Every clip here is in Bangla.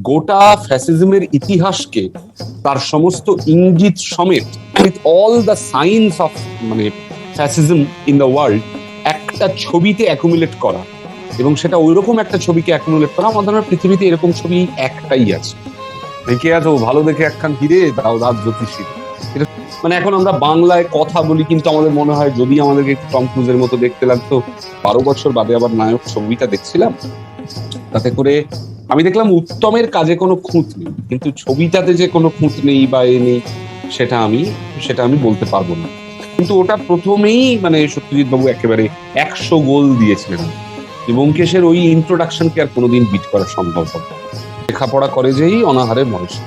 গোটা ফ্যাসিজমের ইতিহাসকে তার সমস্ত ইঙ্গিত সমেত with all the signs of মানে ফ্যাসিজম ইন দ্য ওয়ার্ল্ড একটা ছবিতে অ্যাকুমুলেট করা, এবং সেটা ওইরকম একটা ছবিকে অ্যাকুমুলেট করা। আমাদের পৃথিবীতে এরকম ছবি একটাই আছে, কে আছে ও ভালো দেখে একখান হিরে দাও রাত জ্যোতিষী। এটা মানে এখন আমরা বাংলায় কথা বলি, কিন্তু আমাদের মনে হয় যদি আমাদেরকে টম ক্রুজের মতো দেখতে লাগতো। 12 বছর বাদে আবার নায়ক ছবিটা দেখছিলাম, তাতে করে আমি দেখলাম উত্তমের কাজে কোনো খুঁত নেই, কিন্তু ছবিটাতে যে কোনো খুঁত নেই বা এ নেই সেটা আমি বলতে পারবো না। কিন্তু ওটা প্রথমেই মানে সত্যজিৎ বাবু একেবারে 100 গোল দিয়েছিলেন। ব্যোমকেশের ওই ইন্ট্রোডাকশনকে আর কোনোদিন বিট করা সম্ভব হবে না। লেখাপড়া করে যেই অনাহারে মরেছে,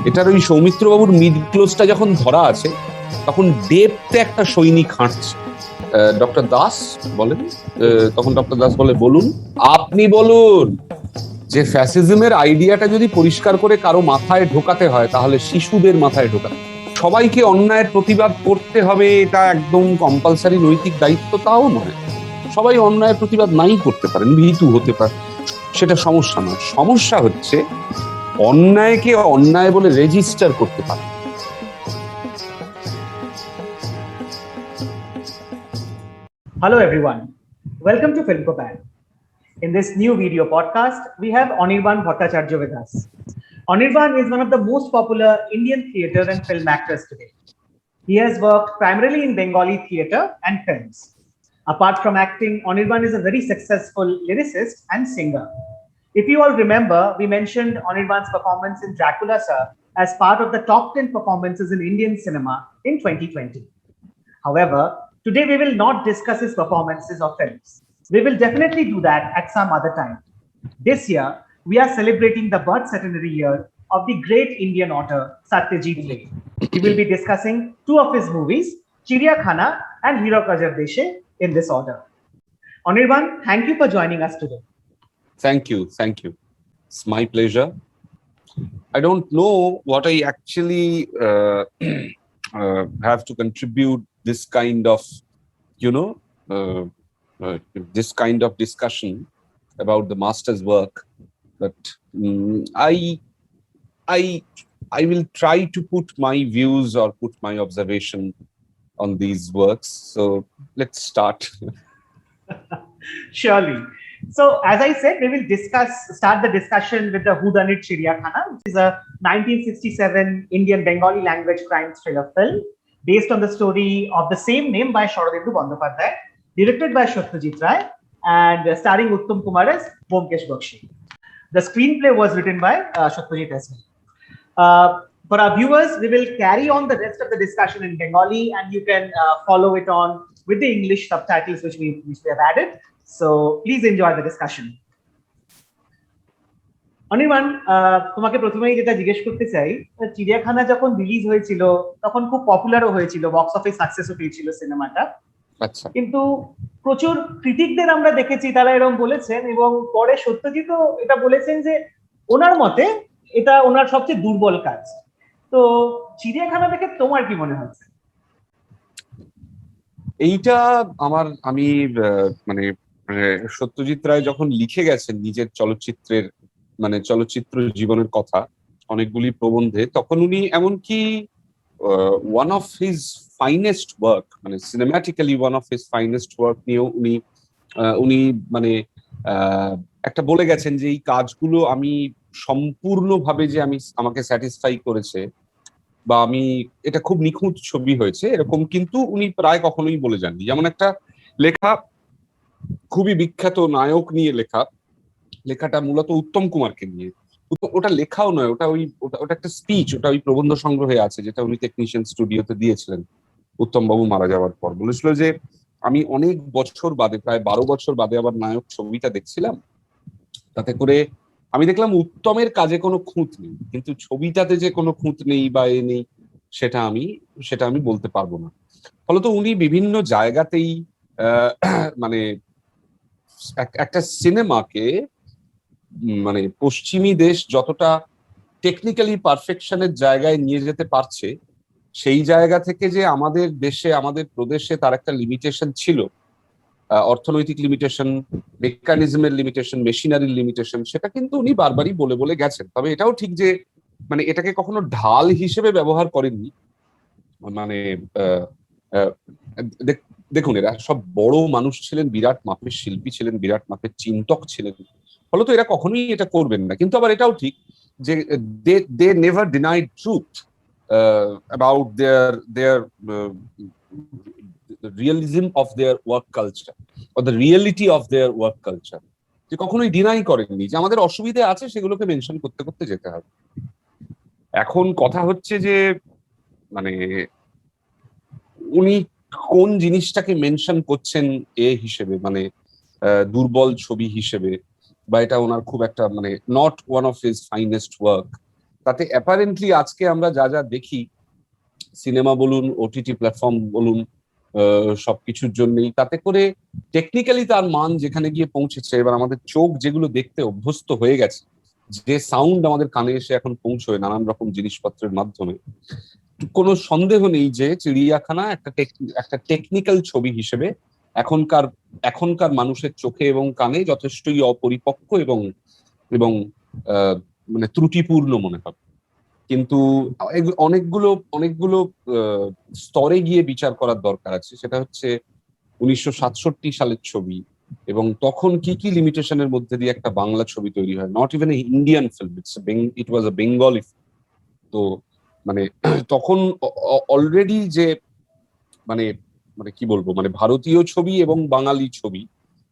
এটার ওই সৌমিত্র বাবুর মিড ক্লোজটা যখন ধরা আছে তখন ডেপতে একটা সৈনিক হাঁটছে। ডক্টর দাস বলেন, তখন ডক্টর দাস বলে, বলুন, আপনি বলুন যে ফ্যাসিজমের আইডিয়াটা যদি পরিষ্কার করে কারো মাথায় ঢোকাতে হয় তাহলে শিশুদের মাথায় ঢোকাতে। সবাইকে অন্যায়ের প্রতিবাদ করতে হবে এটা একদম কম্পালসারি নৈতিক দায়িত্ব তাও নয়। সবাই অন্যায়ের প্রতিবাদ নাই করতে পারেন, ভীতু হতে পারে, সেটা সমস্যা নয়। সমস্যা হচ্ছে অন্যায়কে অন্যায় বলে রেজিস্টার করতে পারে। Hello everyone, welcome to Filmcopan. In this new video podcast, we have Anirban Bhattacharya with us. Anirban is one of the most popular Indian theatre and film actors today. He has worked primarily in Bengali theatre and films. Apart from acting, Anirban is a very successful lyricist and singer. If you all remember, we mentioned Anirban's performance in Dracula Sir as part of the top 10 performances in Indian cinema in 2020. However, today we will not discuss his performances or films. We will definitely do that at some other time. This year, we are celebrating the birth centenary year of the great Indian author Satyajit Ray. We will be discussing two of his movies, Chiriyakhana and Hero Kajar Deshe, in this order. Anirban, thank you for joining us today. Thank you. It's my pleasure. I don't know what I actually have to contribute this kind of, this kind of discussion about the master's work, but I will try to put my views or put my observation on these works. So let's start. Surely. So, as I said, we will start the discussion with the Whodunit Chiriyakhana, which is a 1967 Indian Bengali language crime thriller film based on the story of the same name by Sharadindu Bandyopadhyay, directed by Satyajit Ray, and starring Uttam Kumar as Byomkesh Bakshi. The screenplay was written by Satyajit as well. For our viewers, we will carry on the rest of the discussion in Bengali, and you can follow it on with the English subtitles which we have added. So please enjoy the discussion. Anirban, তোমাকে প্রথমেই যেটা জিজ্ঞেস করতে চাই, চিড়িয়াখানা যখন রিলিজ হয়েছিল তখন খুব পপুলারও হয়েছিল, বক্স অফিস সাকসেসও পেয়েছিল সিনেমাটা। আচ্ছা, কিন্তু প্রচুর ক্রিটিকদের আমরা দেখেছি তারা এরকম বলেছেন, এবং পরে সত্যজিৎও এটা বলেছেন যে ওনার মতে এটা ওনার সবচেয়ে দুর্বল কাজ। তো চিড়িয়াখানা দেখে তোমার কি মনে হচ্ছে? এইটা আমি মানে সত্যজিৎ রায় যখন লিখে গেছেন নিজের চলচ্চিত্র জীবনের কথা অনেকগুলি প্রবন্ধে, তখন উনি এমনকি one of his finest work, মানে cinematically one of his finest work নিয়েও উনি মানে একটা বলে গেছেন যে এই কাজগুলো আমি সম্পূর্ণভাবে যে আমাকে স্যাটিসফাই করেছে বা আমি এটা খুব নিখুঁত ছবি হয়েছে এরকম কিন্তু উনি প্রায় কখনোই বলে যাননি। যেমন একটা লেখা, খুবই বিখ্যাত নায়ক নিয়ে লেখাটা মূলত উত্তম কুমারকে নিয়ে। ওটা লেখাও নয়, ওটা একটা স্পিচ, ওটা ওই প্রবন্ধ সংগ্রহে আছে যেটা উনি টেকনিশিয়ান স্টুডিওতে দিয়েছিলেন উত্তম বাবু মারা যাওয়ার পর। বলেছিল যে আমি অনেক বছর বাদে, প্রায় 12 বছর বাদে আবার নায়ক ছবিটা দেখছিলাম, তাতে করে আমি দেখলাম উত্তমের কাজে কোনো খুঁত নেই, কিন্তু ছবিটাতে যে কোনো খুঁত নেই বা এ নেই সেটা আমি বলতে পারবো না। ফলত উনি বিভিন্ন জায়গাতেই মানে একটা সিনেমাকে মানে পশ্চিমী দেশ যতটা টেকনিক্যালি পারফেকশনের জায়গায় নিয়ে যেতে পারছে, সেই জায়গা থেকে যে আমাদের দেশে আমাদের প্রদেশে তার একটা লিমিটেশন ছিল, অর্থনৈতিক লিমিটেশন, মেকানিজমের লিমিটেশন, মেশিনারির লিমিটেশন, সেটা কিন্তু উনি বারবারই বলে বলে গেছেন। তবে এটাও ঠিক যে মানে এটাকে কখনো ঢাল হিসেবে ব্যবহার করেননি। মানে আহ, আহ, দেখুন, এরা সব বড় মানুষ ছিলেন, বিরাট মাপের শিল্পী ছিলেন, বিরাট মাপের চিন্তক ছিলেন, ফলত এরা কখনোই এটা করবেন না। কিন্তু আবার এটাও ঠিক যে they never denied truth about their realism of their work culture or the reality of their work culture, যে কখনোই ডিনাই করেননি যে আমাদের অসুবিধে আছে, সেগুলোকে মেনশন করতে করতে যেতে হবে। এখন কথা হচ্ছে যে মানে উনি কোন জিনিসটাকে মেনশন করছেন এ হিসেবে, মানে দুর্বল ছবি হিসেবে, বা এটা ওনার খুব একটা মানে not one of his finest work, তাতে অ্যাপারেন্টলি আজকে আমরা যা যা দেখি, সিনেমা বলুন, ওটিটি প্ল্যাটফর্ম বলুন, সবকিছুর জন্যই তাতে করে টেকনিক্যালি তার মান যেখানে গিয়ে পৌঁছেছে, এবার আমাদের চোখ যেগুলো দেখতে অভ্যস্ত হয়ে গেছে, যে সাউন্ড আমাদের কানে এসে এখন পৌঁছয় নানান রকম জিনিসপত্রের মাধ্যমে, কোনো সন্দেহ নেই যে চিড়িয়াখানা একটা টেকনিক্যাল ছবি হিসেবে এখনকার মানুষের চোখে এবং কানে যথেষ্টই অপরিপক্ক এবং এবং মানে ত্রুটিপূর্ণ মনে হবে। কিন্তু অনেকগুলো অনেকগুলো স্তরে গিয়ে বিচার করার দরকার আছে। সেটা হচ্ছে 1967 সালের ছবি, এবং তখন কি কি লিমিটেশনের মধ্যে দিয়ে একটা বাংলা ছবি তৈরি হয়, not even Indian film, it was a Bengali. তো মানে তখন অলরেডি যে মানে মানে কি বলবো, মানে ভারতীয় ছবি এবং বাঙালি ছবি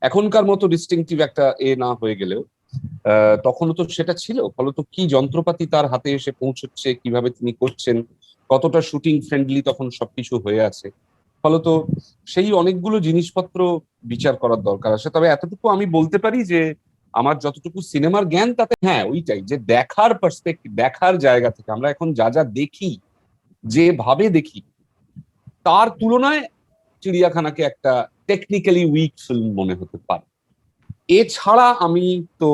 এখনকার মতো ডিস্টিংটিভ একটা না হয়ে গেলেও তখনও তো সেটা ছিল। ফলত কি যন্ত্রপাতি তার হাতে এসে পৌঁছচ্ছে, কিভাবে তিনি করছেন, কতটা শুটিং ফ্রেন্ডলি তখন সবকিছু হয়ে আছে, ফলত সেই অনেকগুলো জিনিসপত্র বিচার করার দরকার আছে। তবে এতটুকু আমি বলতে পারি যে আমার যতটুকু সিনেমার জ্ঞান, তাতে হ্যাঁ ওইটাই যে দেখার পার্সপেক্টিভ, দেখার জায়গা থেকে আমরা এখন যা যা দেখি, যেভাবে দেখি, তার তুলনায় চিড়িয়াখানাকে একটা টেকনিক্যালি উইক ফিল্ম মনে হতে পারে। এছাড়া আমি তো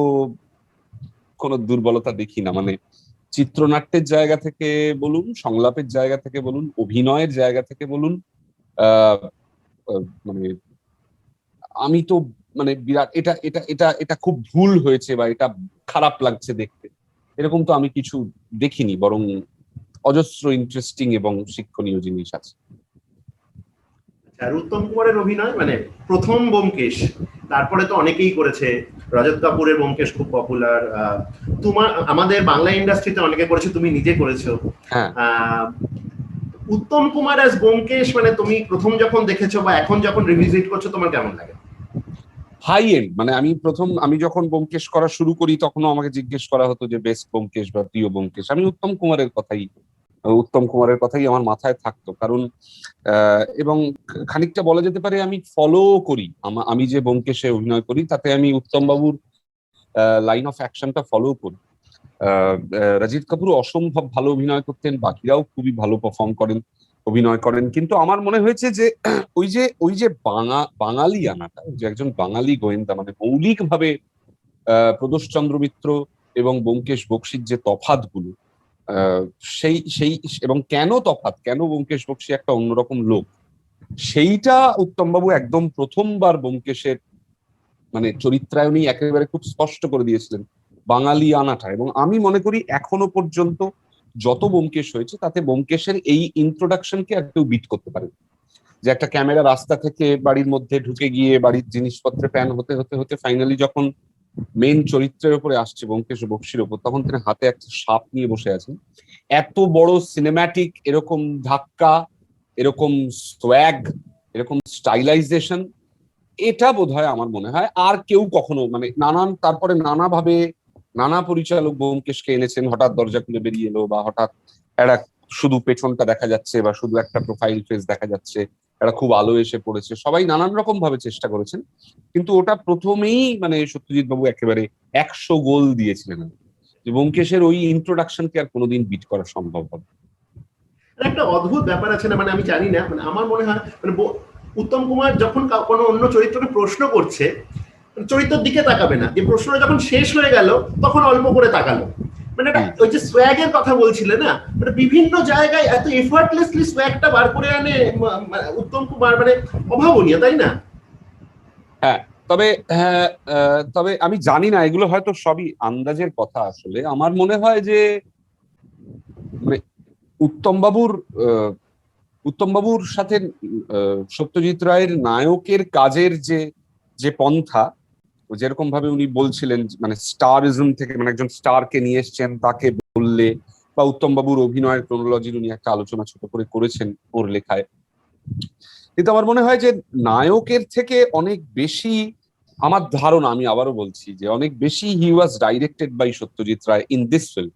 কোনো দুর্বলতা দেখি না। মানে চিত্রনাট্যের জায়গা থেকে বলুন, সংলাপের জায়গা থেকে বলুন, অভিনয়ের জায়গা থেকে বলুন, মানে আমি তো মানে বিরাট এটা এটা এটা এটা খুব ভুল হয়েছে বা এটা খারাপ লাগছে দেখতে, এরকম তো আমি কিছু দেখিনি, বরং অজস্র ইন্টারেস্টিং এবং শিক্ষণীয় জিনিস আছে। আর উত্তম কুমারের অভিনয় মানে প্রথম ব্যোমকেশ, তারপরে তো অনেকেই করেছে, রজত কাপুরের ব্যোমকেশ খুব পপুলার, তোমার আমাদের বাংলা ইন্ডাস্ট্রিতে অনেকে করেছে, তুমি নিজে করেছো। উত্তম কুমার অ্যাজ ব্যোমকেশ মানে তুমি প্রথম যখন দেখেছো বা এখন যখন রিভিজিট করছো, তোমার কেমন লাগে? হাই এন্ড, মানে আমি যখন ব্যোমকেশ করা শুরু করি তখনও আমাকে জিজ্ঞেস করা হতো যে বেস্ট ব্যোমকেশ বা প্রিয় ব্যোমকেশ, আমি উত্তম কুমারের কথাই আমার মাথায় থাকতো। কারণ এবং খানিকটা বলা যেতে পারে আমি ফলো করি, আমি যে ব্যোমকেশে অভিনয় করি তাতে আমি উত্তম বাবুর লাইন অফ অ্যাকশনটা ফলো করি। রাজীব কাপুর অসম্ভব ভালো অভিনয় করতেন, বাকিরাও খুবই ভালো পারফর্ম করেন, অভিনয় করেন, কিন্তু আমার মনে হয়েছে যে ওই যে বাঙালি আনাটা, যে একজন বাঙালি গোয়েন্দা, মানে মৌলিকভাবে প্রদোষচন্দ্র মিত্র এবং ব্যোমকেশ বক্সির যে তফাৎগুলো, সেই সেই এবং কেন তফাৎ, কেন ব্যোমকেশ বক্সী একটা অন্যরকম লোক, সেইটা উত্তমবাবু একদম প্রথমবার ব্যোমকেশের মানে চরিত্রায়নী একেবারে খুব স্পষ্ট করে দিয়েছিলেন, বাঙালি আনাটা। এবং আমি মনে করি এখনো পর্যন্ত যত ব্যোমকেশ হয়েছে তাতে ব্যোমকেশের এই ইন্ট্রোডাকশনকে আর কেউ বিট করতে পারে, যে একটা ক্যামেরা রাস্তা থেকে বাড়ির মধ্যে ঢুকে গিয়ে বাড়ির জিনিসপত্রে প্যান হতে হতে হতে ফাইনালি যখন মেইন চরিত্রের উপরে আসছে ব্যোমকেশ বক্সির ওপর, তখন তিনি হাতে একটা সাপ নিয়ে বসে আছেন। এত বড় সিনেম্যাটিক এরকম ধাক্কা, এরকম সোয়াগ, এরকম স্টাইলাইজেশন, এটা বোধহয় আমার মনে হয় আর কেউ কখনো মানে তারপরে নানাভাবে নানা পরিচালক ব্যোমকেশকে এনেছেন, হঠাৎ দরজা খুলে বেরিয়ে এলো, বা হঠাৎ একটা শুধু পেছনটা দেখা যাচ্ছে, বা শুধু একটা প্রোফাইল ফেস দেখা যাচ্ছে, একটা খুব আলো এসে পড়েছে, সবাই নানান রকম ভাবে চেষ্টা করেছেন, কিন্তু ওটা প্রথমেই মানে সত্যজিৎ বাবু একেবারে 100 গোল দিয়েছিলেন, যে ব্যোমকেশের ওই ইন্ট্রোডাকশনকে আর কোনোদিন বিট করা সম্ভব হবে। একটা অদ্ভুত ব্যাপার আছে না, মানে আমি জানি না, মানে আমার মনে হয় মানে উত্তম কুমার যখন কোনো অন্য চরিত্রকে প্রশ্ন করছে, চরিত্রের দিকে তাকাবে না, যে প্রশ্নটা যখন শেষ হয়ে গেল তখন অল্প করে তাকালো, মানে ওই যে সোয়াগের কথা বলছিলে না, মানে বিভিন্ন জায়গায় এত এফার্টলেসলি সোয়াগটা বার করে আনে উত্তম কুমার, মানে অভাবনীয়, তাই না? হ্যাঁ, তবে হ্যাঁ, তবে আমি জানি না, এগুলো হয়তো সবই আন্দাজের কথা। আসলে আমার মনে হয় যে মানে উত্তম বাবুর আহ, উত্তম বাবুর সাথে সত্যজিৎ রায়ের নায়কের কাজের যে যে পন্থা, যেরকম ভাবে উনি বলছিলেন, মানে স্টারিজম থেকে, মানে একজন স্টারকে নিয়ে এসছেন তাকে বললে, বা উত্তম বাবুর অভিনয়ের ক্রোনোলজির উনি একটা আলোচনা ছোট করে করেছেন ওর লেখায়। কিন্তু আমার মনে হয় যে নায়কের থেকে অনেক বেশি, আমার ধারণা, আমি আবারও বলছি যে অনেক বেশি he was directed by Satyajit Ray in this film.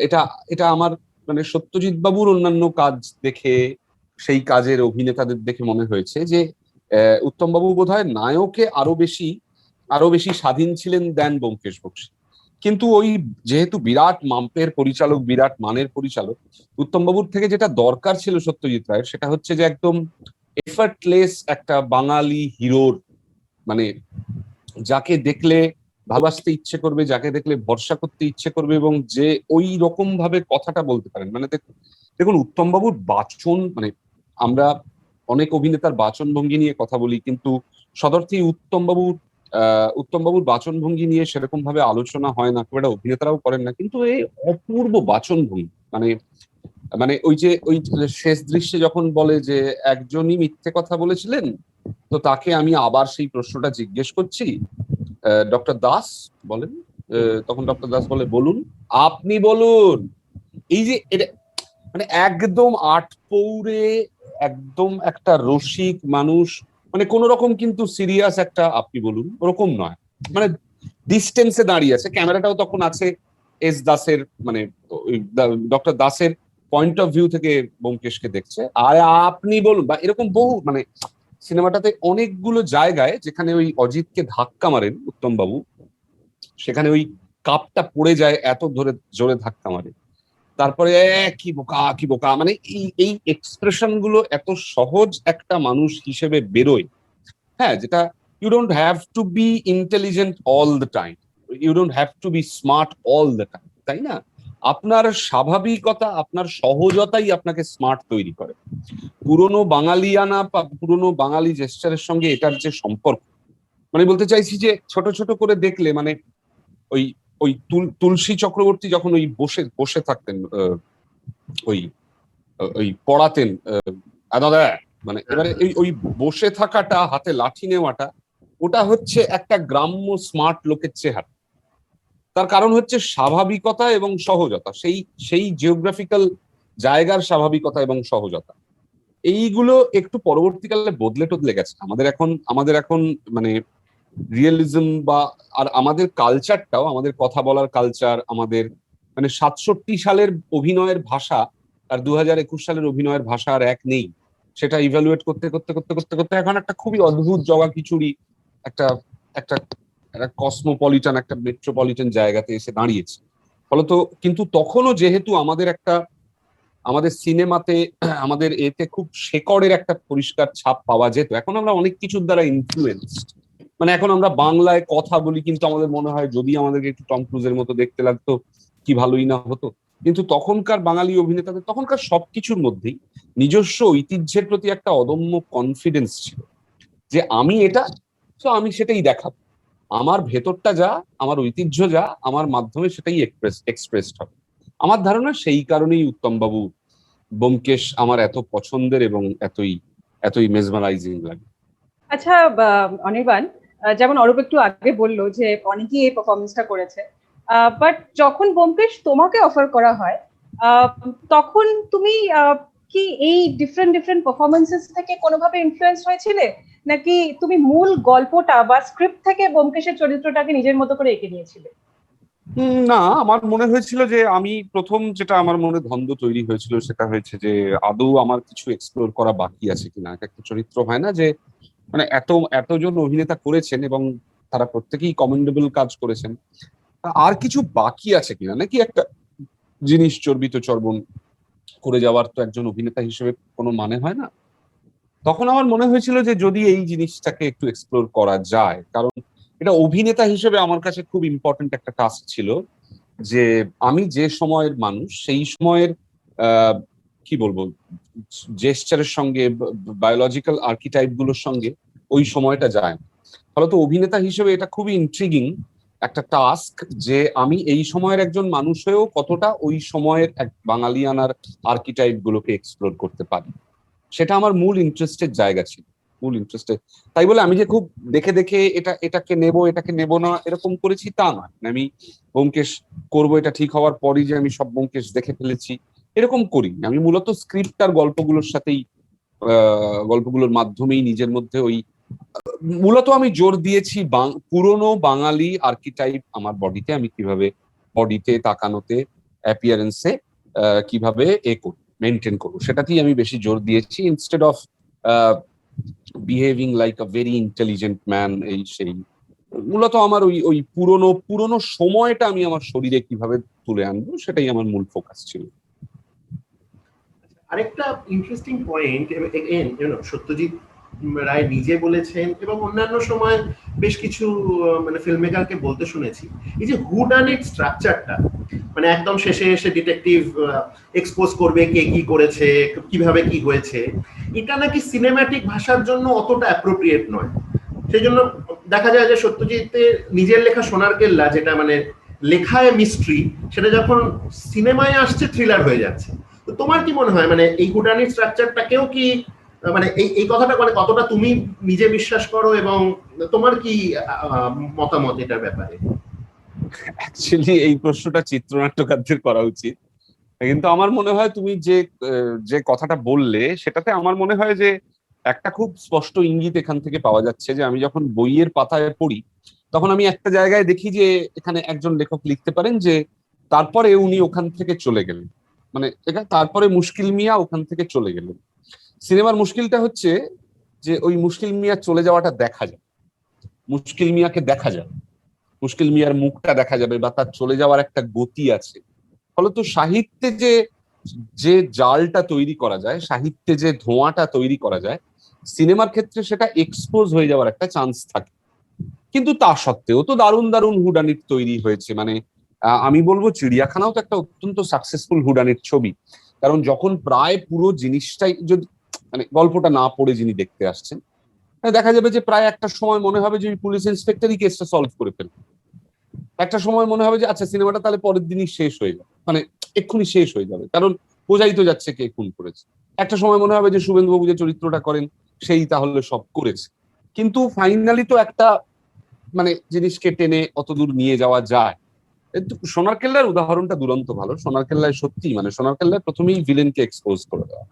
এটা এটা আমার মানে সত্যজিৎ বাবুর অন্যান্য কাজ দেখে, সেই কাজের অভিনেতাদের দেখে মনে হয়েছে যে উত্তম বাবু বোধহয় নায়কে আরো বেশি স্বাধীন ছিলেন দেন ব্যোমকেশ বক্সী। কিন্তু ওই যেহেতু বিরাট মাপের পরিচালক, বিরাট মানের পরিচালক, উত্তম বাবুর থেকে যেটা দরকার ছিল সত্যজিৎ রায়ের, সেটা হচ্ছে যে একদম এফার্টলেস একটা বাঙালি হিরোর, মানে যাকে দেখলে ভালোবাসতে ইচ্ছে করবে, যাকে দেখলে ভরসা করতে ইচ্ছে করবে, এবং যে ওই রকম ভাবে কথাটা বলতে পারেন। মানে দেখুন উত্তম বাবুর বাচন, মানে আমরা অনেক অভিনেতার বাচন ভঙ্গি নিয়ে কথা বলি, কিন্তু সদর্থেই উত্তম বাবুর বাচন ভঙ্গি নিয়ে সেরকম ভাবে আলোচনা হয় না, খুব একটা অভিনেতারাও করেন না। কিন্তু এই অপূর্ব বাচন ভঙ্গি, মানে মানে ওই শেষ দৃশ্যে যখন বলে যে একজনই মিথ্যে কথা বলেছিলেন, তো তাকে আমি আবার সেই প্রশ্নটা জিজ্ঞেস করছি, ডক্টর দাস বলেন, তখন ডক্টর দাস বলে বলুন, আপনি বলুন। এই যে এটা মানে একদম আটপৌরে, একদম একটা রসিক মানুষ, মানে কোন রকম কিন্তু সিরিয়াস একটা আপনি বলুন ওরকম নয়, মানে ডিস্টেন্সে দাঁড়িয়ে আছে, ক্যামেরাটাও তখন আছে এস দাসের, মানে ডক্টর দাসের পয়েন্ট অফ ভিউ থেকে ব্যোমকেশকে দেখছে, আর আপনি বলুন, বা এরকম বহু, মানে সিনেমাটাতে অনেকগুলো জায়গায় যেখানে ওই অজিতকে ধাক্কা মারেন উত্তম বাবু, সেখানে ওই কাপটা পড়ে যায়, এত ধরে জোরে ধাক্কা মারে। তারপরে কি বোকা কি বোকা, মানে এই এক্সপ্রেশন গুলো এত সহজ একটা মানুষ হিসেবে বেরোয়। হ্যাঁ, যেটা you don't have to be intelligent all the time, you don't have to be smart all the time, তাই না? আপনার স্বাভাবিকতা, আপনার সহজতাই আপনাকে স্মার্ট তৈরি করে। পুরনো বাঙালিয়ানা বা পুরনো বাঙালি জেস্টারের সঙ্গে এটার যে সম্পর্ক, মানে বলতে চাইছি যে ছোট ছোট করে দেখলে, মানে ওই ওই তুলসী চক্রবর্তী যখন ওই বসে বসে থাকতেন, ওই ওই পড়াতেন দাদা, মানে এবারে ওই বসে থাকাটা, হাতে লাঠি নেওয়াটা, ওটা হচ্ছে একটা গ্রাম্য স্মার্ট লোকের চেহারা। তার কারণ হচ্ছে স্বাভাবিকতা এবং সহজতা, সেই সেই জিওগ্রাফিক্যাল জায়গার স্বাভাবিকতা এবং সহজতা। এইগুলো একটু পরবর্তীকালে বদলে টদলে গেছে। আমাদের এখন মানে রিয়েলিজম বা, আর আমাদের কালচারটাও, আমাদের কথা বলার কালচার, আমাদের মানে 67 সালের অভিনয়ের ভাষা আর 2021 সালের অভিনয়ের ভাষা আর এক নেই। সেটা ইভ্যালুয়েট করতে করতে করতে করতে করতে এখন একটা খুবই অদ্ভুত জগা খিচুড়ি, একটা একটা একটা কসমোপলিটান, একটা মেট্রোপলিটন জায়গাতে এসে দাঁড়িয়েছে। ফলত কিন্তু তখনও যেহেতু আমাদের সিনেমাতে, আমাদের এতে খুব শেকড়ের একটা পরিষ্কার ছাপ পাওয়া যেত। এখন আমরা অনেক কিছুর দ্বারা ইনফ্লুয়েন্সড, মানে এখন আমরা বাংলায় কথা বলি, কিন্তু আমাদের মনে হয় যদি আমাদেরকে একটু টম ক্রুজের মতো দেখতে লাগতো কি ভালোই না হতো। কিন্তু তখনকার বাঙালি অভিনেতাদের তখনকার সবকিছুর মধ্যেই নিজস্ব ঐতিহ্যের প্রতি একটা অদম্য কনফিডেন্স ছিল, যে আমি এটা, তো আমি সেটাই দেখাবো, আমার ভেতরটা যা, আমার ঐতিহ্য যা, আমার মাধ্যমে সেটাই এক্সপ্রেসড হবে। আমার ধারণা সেই কারণেই উত্তম বাবু, ব্যোমকেশ আমার এত পছন্দের এবং এতই এতই মেসমারাইজিং লাগে। আচ্ছা, অনির্বাণ, যেমন অরূপ একটু আগে বললো যে অনেকেই এই পারফরমেন্সটা করেছে, বাট যখন ব্যোমকেশ তোমাকে অফার করা হয়, আহ, তখন তুমি কি এই ডিফারেন্ট ডিফারেন্ট পারফরমেন্সেস থেকে কোনোভাবে ইনফ্লুয়েন্স হয়েছিলে, নাকি তুমি মূল গল্পটা বা স্ক্রিপ্ট থেকে ব্যোমকেশের চরিত্রটাকে নিজের মতো করে এঁকে নিয়েছিলে? না, আমার মনে হয়েছিল যে আমি প্রথম যেটা আমার মনে দ্বন্দ্ব তৈরি হয়েছিল সেটা হয়েছে যে আদৌ আমার কিছু এক্সপ্লোর করা বাকি আছে কিনা। একটা চরিত্র হয় না যে, মানে এতজন অভিনেতা করেছেন এবং তারা প্রত্যেকেই কমেন্ডেবল কাজ করেছেন, আর কিছু বাকি আছে কিনা, নাকি একটা জিনিস চর্বিত চর্বণ করে যাওয়ার তো একজন অভিনেতা হিসেবে কোনো মানে হয় না। তখন আমার মনে হয়েছিল যে যদি এই জিনিসটাকে একটু এক্সপ্লোর করা যায়, কারণ এটা অভিনেতা হিসেবে আমার কাছে খুব ইম্পর্টেন্ট একটা টাস্ক ছিল, যে আমি যে সময়ের মানুষ সেই সময়ের আহ কি বলবো, জেস্টারের সঙ্গে, বায়োলজিক্যাল আর্কিটাইপ গুলোর সঙ্গে ওই সময়টা যায়। ফলত অভিনেতা হিসেবে এটা খুবই ইন্ট্রিগিং একটা টাস্ক, যে আমি এই সময়ের একজন মানুষ হয়েও কতটা ওই সময়ের এক বাঙালিয়ানার আর্কিটাইপ গুলোকে এক্সপ্লোর করতে পারি। সেটা আমার মূল ইন্টারেস্টের জায়গা ছিল, মূল ইন্টারেস্টের। তাই বলে আমি যে খুব দেখে দেখে এটাকে নেব না এরকম করেছি তা নয়। আমি ব্যোমকেশ করব এটা ঠিক হওয়ার পরই যে আমি সব ব্যোমকেশ দেখে ফেলেছি এরকম করি। আমি মূলত স্ক্রিপ্ট আর গল্পগুলোর সাথেই গল্পগুলোর মাধ্যমেই নিজের মধ্যে ওই মূলত আমি জোর দিয়েছি পুরনো বাঙালি আর্কিটাইপ আমার বডিতে, আমি কিভাবে বডিতে তাকানোতে অ্যাপিয়ারেন্সে কিভাবে মেনটেন করবো সেটাতেই আমি বেশি জোর দিয়েছি, instead of behaving like a very intelligent man. এই সেই মূলত আমার ওই পুরনো সময়টা আমি আমার শরীরে কিভাবে তুলে আনবো সেটাই আমার মূল ফোকাস ছিল। আরেকটা ইন্টারেস্টিং পয়েন্ট, সত্যজিৎ রায় নিজে বলেছেন এবং অন্যান্য সময় বেশ কিছু মানে ফিল্ম মেকারকে বলতে শুনেছি, এই যে হুডানিট স্ট্রাকচারটা, মানে একদম শেষে এসে ডিটেকটিভ এক্সপোজ করবে কে কি করেছে, কিভাবে কি হয়েছে, এটা নাকি সিনেম্যাটিক ভাষার জন্য অতটা অ্যাপ্রোপ্রিয়েট নয়। সেই জন্য দেখা যায় যে সত্যজিতের নিজের লেখা সোনার কেল্লা, যেটা মানে লেখায় মিস্ট্রি, সেটা যখন সিনেমায় আসছে থ্রিলার হয়ে যাচ্ছে। তো তোমার কি মনে হয়, মানে এই হুডানিট স্ট্রাকচারটাকেও কি মানে এই কথাটা মানে কতটা তুমি নিজে বিশ্বাস করো এবং তোমার কি মতামত এটার ব্যাপারে? অ্যাকচুয়ালি এই প্রশ্নটা চিত্রনাট্যকারদের করা উচিত, কিন্তু আমার মনে হয় তুমি যে কথাটা বললে সেটাতে আমার মনে হয় যে একটা খুব স্পষ্ট ইঙ্গিত এখান থেকে পাওয়া যাচ্ছে, যে আমি যখন বইয়ের পাতায় পড়ি তখন আমি একটা জায়গায় দেখি যে এখানে একজন লেখক লিখতে পারেন যে তারপরে উনি ওখান থেকে চলে গেলেন, মানে এটা তারপরে মুশকিল মিয়া ওখান থেকে চলে গেলেন। সিনেমার মুশকিলটা হচ্ছে যে ওই মুশকিল মিয়া চলে যাওয়াটা দেখা যায়, মুশকিল মিয়াকে দেখা যায়, মুশকিল মিয়ার মুখটা দেখা যাবে বা তার চলে যাওয়ার একটা গতি আছে। ফলত সাহিত্যে যে যে জালটা তৈরি করা যায়, সাহিত্যে যে ধোঁয়াটা তৈরি করা যায়, সিনেমার ক্ষেত্রে সেটা এক্সপোজ হয়ে যাওয়ার একটা চান্স থাকে। কিন্তু তা সত্ত্বেও তো দারুণ দারুণ হুডানিট তৈরি হয়েছে। মানে আমি বলবো চিড়িয়াখানাও তো একটা অত্যন্ত সাকসেসফুল হুডানিট ছবি, কারণ যখন প্রায় পুরো জিনিসটাই যদি মানে গল্পটা না পড়ে যিনি দেখতে আসছেন, দেখা যাবে যে প্রায় একটা সময় মনে হবে যে ওই পুলিশ ইন্সপেক্টরই কেসটা সলভ করে ফেলবে, একটা সময় মনে হবে যে আচ্ছা সিনেমাটা তাহলে পরের দিনই শেষ হয়ে যাবে, মানে এক্ষুনি শেষ হয়ে যাবে, কারণ বোঝাই তো যাচ্ছে কে খুন করেছে। একটা সময় মনে হবে যে শুভেন্দুবাবু যে চরিত্রটা করেন সেই তাহলে সব করেছে। কিন্তু ফাইনালি তো একটা মানে জিনিসকে টেনে অতদূর নিয়ে যাওয়া যায়। সোনার কেল্লার উদাহরণটা দুরন্ত ভালো। সোনার কেল্লায় সত্যি মানে সোনার কেল্লায় প্রথমেই ভিলেনকে এক্সপোজ করে দেওয়া,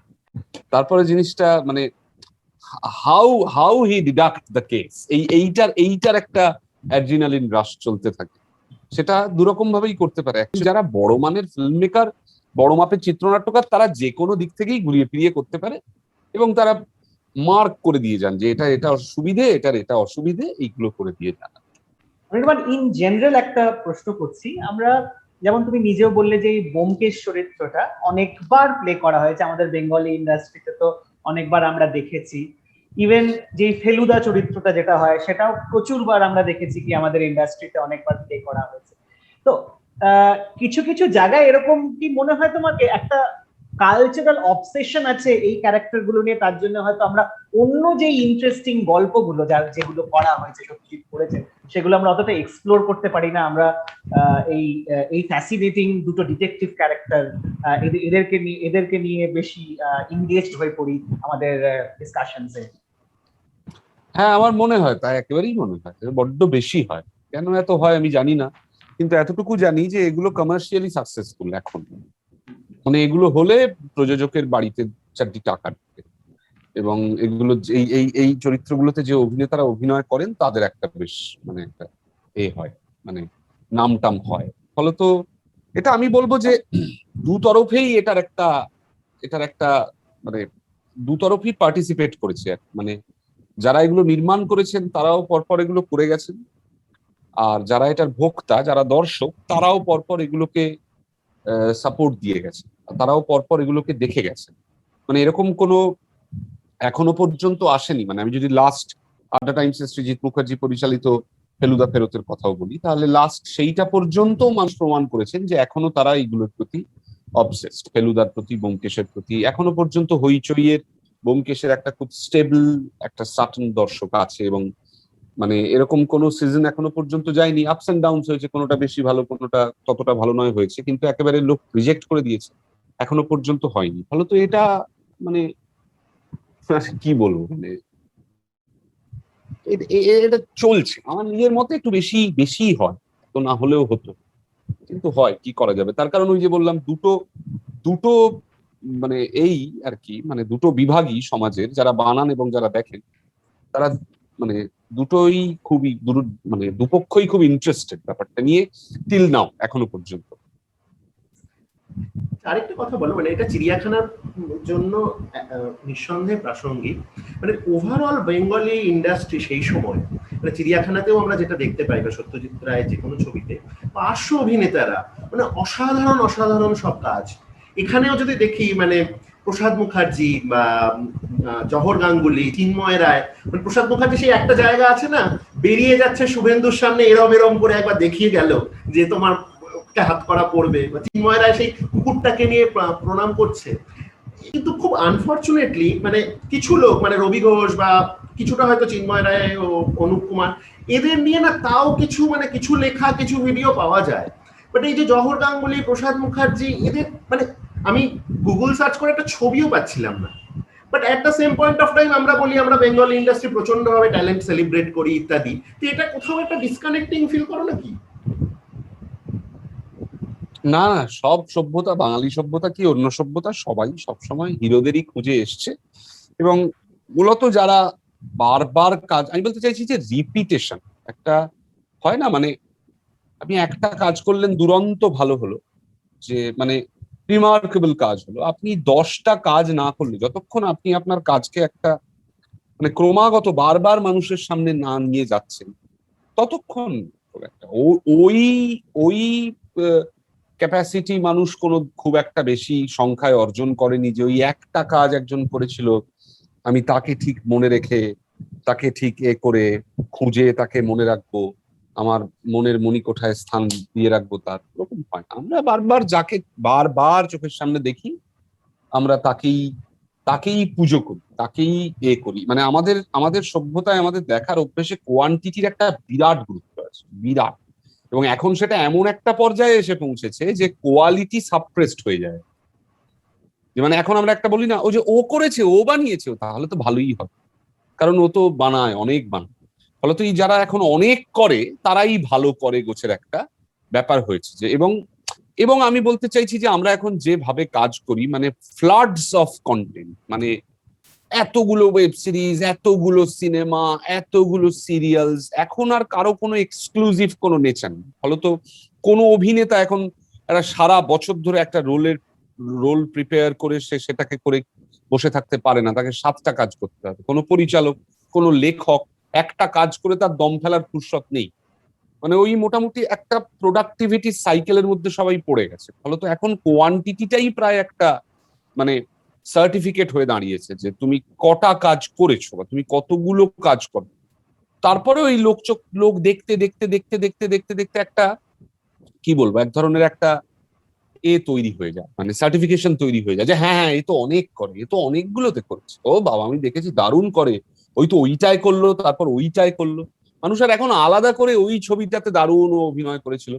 তারপরে জিনিসটা মানে how he deduct the case, এইটার একটা অ্যাড্রিনালিন রাশ চলতে থাকে। সেটা দুরকম ভাবেই করতে পারে। যারা বড় মানের ফিল্ম মেকার, বড় মাপের চিত্রনাট্যকার, তারা যে কোনো দিক থেকেই ঘুরিয়ে ফিরিয়ে করতে পারে এবং তারা মার্ক করে দিয়ে যান যে এটা সুবিধে, এটা অসুবিধে, এইগুলো করে দিয়ে যান। ইন জেনারেল একটা প্রশ্ন করছি আমরা, যেমন তুমি নিজেও বললে যে এই ব্যোমকেশ চরিত্রটা অনেকবার প্লে করা হয়েছে আমাদের বেঙ্গলি ইন্ডাস্ট্রিতে, তো অনেকবার আমরা দেখেছি। ইভেন যে ফেলুদা চরিত্রটা যেটা হয় সেটাও প্রচুরবার আমরা দেখেছি কি আমাদের ইন্ডাস্ট্রিতে অনেকবার প্লে করা হয়েছে। তো কিছু কিছু জায়গায় এরকম কি মনে হয় তোমাকে একটা কালচারাল অবসেশন আছে এই ক্যারেক্টার গুলো নিয়ে, তার জন্য হয়তো আমরা অন্য যে ইন্টারেস্টিং গল্পগুলো যেগুলো করা হয়েছে সত্যজিৎ করেছে সেগুলো আমরা অতটা এক্সপ্লোর করতে পারি না? আমরা এই ফ্যাসিনেটিং দুটো ডিটেকটিভ ক্যারেক্টার এদেরকে নিয়ে বেশি এনগেজড হয়ে পড়ি আমাদের ডিসকাশনসে। হ্যাঁ, আমার মনে হয় তাই, একেবারেই মনে হয় বড্ড বেশি হয়। কেন এত হয় আমি জানি না, কিন্তু এতটুকু জানি যে এগুলো কমার্শিয়ালি সাকসেসফুল এখন। মানে এগুলো হলে প্রযোজকের বাড়িতে চারটি টাকা ঢোকে এবং এগুলো এই চরিত্রগুলোতে যে অভিনেতারা অভিনয় করেন তাদের একটা বেশ মানে একটা হয়, মানে নামটাম হয়। ফলত এটা আমি বলবো যে দু তরফেই এটার একটা মানে দু তরফই পার্টিসিপেট করেছে। মানে যারা এগুলো নির্মাণ করেছেন তারাও পরপর এগুলো করে গেছেন, আর যারা এটার ভোক্তা, যারা দর্শক, তারাও পরপর এগুলোকে সাপোর্ট দিয়ে গেছে, তারাও পরপর এগুলোকে দেখে গেছেন। মানে এরকম কোনো এখনো পর্যন্ত আসেনি। মানে আমি যদি লাস্ট আড্ডা টাইমসের সৃজিত মুখার্জি পরিচালিত ফেলুদা ফেরতের কথাও বলি, তাহলে লাস্ট সেইটা পর্যন্ত মানুষ প্রমাণ করেছেন যে এখনো তারা এইগুলোর প্রতি অবসেসড, ফেলুদার প্রতি, ব্যোমকেশের প্রতি। এখনো পর্যন্ত হইচইয়ের ব্যোমকেশের একটা খুব স্টেবল একটা সার্টেন দর্শক আছে এবং মানে এরকম কোনো সিজন এখনো পর্যন্ত যায়নি, আপস এন্ড ডাউনস হয়েছে, কোনোটা বেশি ভালো কোনোটা ততটা ভালো নয় হয়েছে, কিন্তু একেবারে লোক রিজেক্ট করে দিয়েছে এখনো পর্যন্ত হয়নি। ফলত এটা মানে কি বলবো, মানে এটা চলছে আমার নিজের মতে, একটু বেশি বেশি হয়, তো না হলেও হতো, কিন্তু হয়, কি করা যাবে। তার কারণ ওই যে বললাম, দুটো দুটো মানে এই আর কি, মানে দুটো বিভাগই সমাজের, যারা বানান এবং যারা দেখেন, তারা মানে দুটোই খুবই মানে দুপক্ষই খুব ইন্টারেস্টেড ব্যাপারটা নিয়ে টিল নাও, এখনো পর্যন্ত। আরেকটা কথা বলো, মানে এটা চিড়িয়াখানার জন্য নিঃসন্দেহে প্রাসঙ্গিক, মানে ওভারঅল বেঙ্গলি ইন্ডাস্ট্রি সেই সময়, মানে চিড়িয়াখানাতেও আমরা যেটা দেখতে পাই বা সত্যজিৎ রায় যে কোনো ছবিতে, পার্শ্ব অভিনেতারা মানে অসাধারণ অসাধারণ সব কাজ। এখানেও যদি দেখি, মানে প্রসাদ মুখার্জি বা জহর গাঙ্গুলি, চিন্ময় রায়, মানে প্রসাদ মুখার্জি সেই একটা জায়গা আছে না, বেরিয়ে যাচ্ছে শুভেন্দুর সামনে এরম এরম করে একবার দেখিয়ে গেল যে তোমার হাত করা পড়বে, বা চিন্ময় রায় সেই কুকুরটাকে নিয়ে প্রণাম করছে। কিন্তু খুব আনফরচুনেটলি মানে কিছু লোক, মানে রবি ঘোষ বা কিছুটা হয়তো চিন্ময় রায় ও অনুপ কুমার, এদের নিয়ে না তাও কিছু মানে কিছু লেখা কিছু ভিডিও পাওয়া যায়। বাট এই যে জহর গাঙ্গুলি, প্রসাদ মুখার্জি, এদের মানে আমি গুগল সার্চ করে একটা ছবিও পাচ্ছিলাম না। But at the same point of time আমরা বলি আমরা বেঙ্গলি ইন্ডাস্ট্রি প্রচন্ড ভাবে ট্যালেন্ট সেলিব্রেট করি ইত্যাদি, তো এটা কোথাও একটা ডিসকানেক্টিং ফিল করো নাকি? না না, সব সভ্যতা, বাঙালি সভ্যতা কি অন্য সভ্যতা, সবাই সবসময় হিরোদেরই খুঁজে এসছে। এবং মূলত যারা বারবার কাজ, আমি বলতে চাইছি যে রিপিটেশন একটা হয় না, মানে আপনি একটা কাজ করলেন দুরন্ত ভালো হলো, যে মানে রিমার্কেবল কাজ হলো, আপনি 10টা কাজ না করলে, যতক্ষণ আপনি আপনার কাজকে একটা মানে ক্রমাগত বারবার মানুষের সামনে না নিয়ে যাচ্ছেন, ততক্ষণ একটা ওই ওই ক্যাপাসিটি মানুষ কোনো খুব একটা বেশি সংখ্যায় অর্জন করেনি, যে ওই একটা কাজ একজন করেছিল, আমি তাকে ঠিক মনে রেখে, তাকে ঠিক করে খুঁজে তাকে মনে রাখবো, আমার মনের মণিকোঠায় স্থান দিয়ে রাখবো, তার ওরকম হয় না। আমরা বারবার যাকে বারবার চোখের সামনে দেখি, আমরা তাকেই তাকেই পুজো করি, তাকেই করি। মানে আমাদের আমাদের সভ্যতায়, আমাদের দেখার অভ্যেসে কোয়ান্টিটির একটা বিরাট গুরুত্ব আছে, বিরাট। এবং এখন সেটা এমন একটা পর্যায়ে এসে পৌঁছেছে যে কোয়ালিটি সাপ্রেসড হয়ে যায়। যে মানে এখন আমরা একটা বলি না, ও যে ও করেছে, ও বানিয়েছে, তাহলে তো ভালোই হবে, কারণ ও তো বানায়, অনেক বানায়। ফলত এই যারা এখন অনেক করে, তারাই ভালো করে গোছের একটা ব্যাপার হয়েছে। যে এবং এবং আমি বলতে চাইছি যে আমরা এখন যেভাবে কাজ করি, মানে ফ্লাডস অফ কন্টেন্ট, মানে এতগুলো ওয়েব সিরিজ, এতগুলো সিনেমা, এতগুলো সিরিয়ালস, এখন আর কারো কোনো এক্সক্লুসিভ কোনো নেচার নেই। ফলত কোনো অভিনেতা এখন একটা সারা বছর ধরে একটা রোল প্রিপেয়ার করে সে সেটাকে করে বসে থাকতে পারে না, তাকে 7টা কাজ করতে হবে। কোনো পরিচালক, কোনো লেখক একটা কাজ করে তার দম ফেলার ফুরসত নেই। মানে ওই মোটামুটি একটা প্রোডাক্টিভিটি সাইকেলের মধ্যে সবাই পড়ে গেছে। ফলত এখন কোয়ান্টিটিটাই প্রায় একটা মানে সার্টিফিকেট হয়ে দাঁড়িয়েছে, যে তুমি কটা কাজ করেছো বা তুমি কতগুলো কাজ করো। তারপরে ওই লোক দেখতে দেখতে দেখতে দেখতে দেখতে দেখতে একটা কি বলবো, এক ধরনের একটা তৈরি হয়ে যায়, মানে সার্টিফিকেশন তৈরি হয়ে যায়, যে হ্যাঁ হ্যাঁ, এ তো অনেক করে, এ তো অনেকগুলোতে করেছে, ও বাবা আমি দেখেছি দারুণ করে, ওই তো ওইটাই করলো, তারপর ওইটাই করলো। মানুষ আর এখন আলাদা করে ওই ছবিটাতে দারুণ ও অভিনয় করেছিল,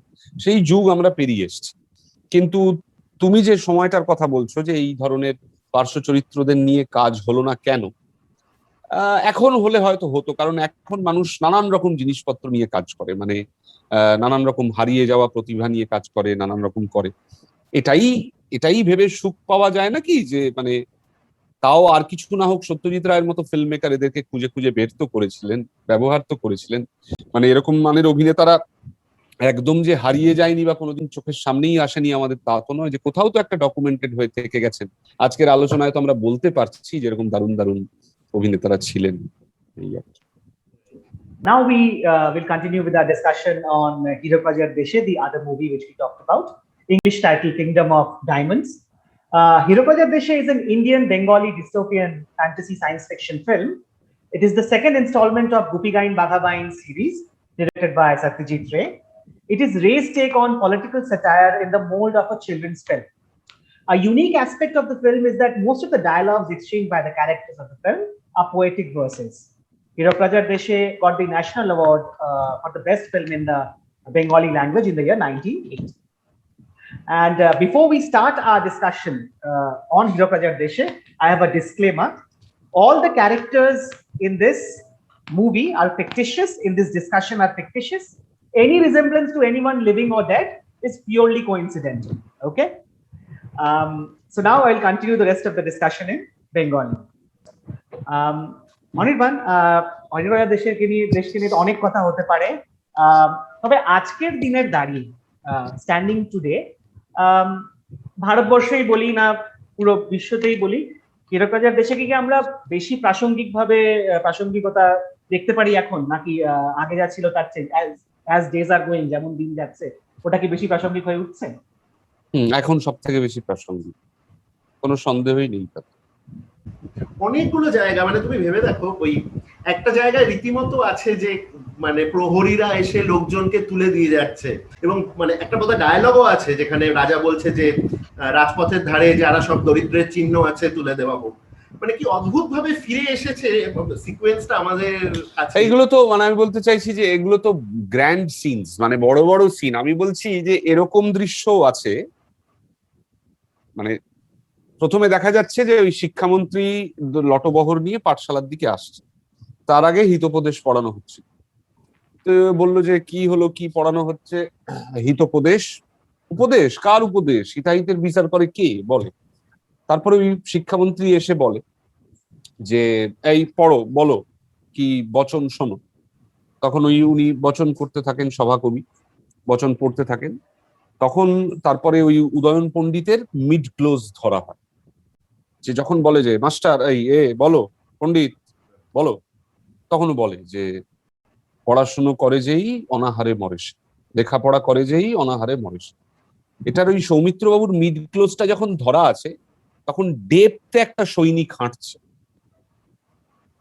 সেই যুগ আমরা পেরিয়ে এসেছি। কিন্তু তুমি যে সময়টার কথা বলছো, যে এই ধরনের পার্শ্ব চরিত্রদের নিয়ে কাজ হলো না কেন, এখন হলে হয়তো হতো, কারণ এখন মানুষ নানান রকম জিনিসপত্র নিয়ে কাজ করে, মানে নানান রকম হারিয়ে যাওয়া প্রতিভা নিয়ে কাজ করে, নানান রকম করে। এটাই এটাই ভেবে সুখ পাওয়া যায় নাকি, যে মানে তাও আর কিছু না হোক সত্যজিৎ রায়ের মতো ফিল্ম মেকার এদেরকে খুঁজে খুঁজে বের তো করেছিলেন, ব্যবহার তো করেছিলেন। মানে এরকম মানের অভিনেতারা একদম যে হারিয়ে যায়নি বা কোনোদিন চোখের সামনেই আসেনি আমাদের, তা তো নয়, যে কোথাও তো একটা ডকুমেন্টেড হয়ে থেকে গেছেন। আজকের আলোচনায় তো আমরা বলতে পারছি যেরকম দারুণ দারুণ অভিনেতারা ছিলেন। এই আর কি। Now we will continue with our discussion on Hirokazu Deshe, the other movie which we talked about, English title Kingdom of Diamonds. Hirokazu Deshe is an Indian Bengali dystopian fantasy science fiction film. It is the second installment of Gupigain Bhagabain series, directed by Satyajit Ray. It is Ray's take on political satire in the mold of a children's film. A unique aspect of the film is that most of the dialogues exchanged by the characters of the film are poetic verses. Hirok Rajar Deshe got the National Award for the best film in the Bengali language in the year 1980. And before we start our discussion on Hirok Rajar Deshe, I have a disclaimer. All the characters in this movie are fictitious, in this discussion are fictitious. Any resemblance to anyone living or dead is purely coincidental. Okay. So now I'll continue the rest of the discussion in Bengali. Anirban, Anirban রাজার দেশকে নিয়ে তো অনেক কথা হতে পারে, তবে আজকের দিনের দাঁড়িয়ে স্ট্যান্ডিং টুডে ভারতবর্ষেই বলি না পুরো বিশ্বতেই বলি, হীরক রাজার দেশে কি আমরা বেশি প্রাসঙ্গিকতা দেখতে পারি এখন, নাকি আগে যা ছিল তার চেয়ে অ্যাজ ডেজ আর গোয়িং, যেমন দিন যাচ্ছে ওটা কি বেশি প্রাসঙ্গিক হয়ে উঠছে? এখন সব থেকে বেশি প্রাসঙ্গিক, কোনো সন্দেহই নেই তাতে। অনেকগুলো জায়গা, মানে তুমি ভেবে দেখো, ওই একটা জায়গায় রীতিমতো আছে যে মানে প্রহরীরা এসে লোকজনকে তুলে দিয়ে যাচ্ছে, এবং মানে একটা বোধহয় ডায়লগও আছে যেখানে রাজা বলছে যে রাজপথের ধারে যারা সব দরিদ্রের চিহ্ন আছে তুলে দেওয়া হোক। মানে কি অদ্ভুত ভাবে ফিরে এসেছে সিকোয়েন্সটা আমাদের কাছে। এইগুলো তো মানে আমি বলতে চাইছি যে এগুলো তো গ্র্যান্ড সিনস, মানে বড় বড় সিন। আমি বলছি যে এরকম দৃশ্য আছে, মানে প্রথমে দেখা যাচ্ছে যে ওই শিক্ষামন্ত্রী লটবহর নিয়ে পাঠশালার দিকে আসছে, তার আগে হিতোপদেশ পড়ানো হচ্ছে। তো বললো যে কি হলো, কি পড়ানো হচ্ছে? হিতোপদেশ। উপদেশ? কার উপদেশ? হিতাহিতের বিচার করে কে বলে? তারপরে ওই শিক্ষামন্ত্রী এসে বলে যে এই পড়ো, বলো কি বচন শোনো। তখন উনি বচন করতে থাকেন, সভাকবি বচন পড়তে থাকেন। তখন তারপরে ওই উদয়ন পণ্ডিতের মিড ক্লোজ ধরা হয়, যে যখন বলে যে মাস্টার এই বলো পণ্ডিত বলো, তখনও বলে যে পড়াশুনো করে যেই অনাহারে মরে সে, লেখাপড়া করে যেই অনাহারে মরে সে। এটার ওই সৌমিত্র বাবুর মিড ক্লোজটা যখন ধরা আছে, তখন ডেপথে একটা সৈনিক হাঁটছে।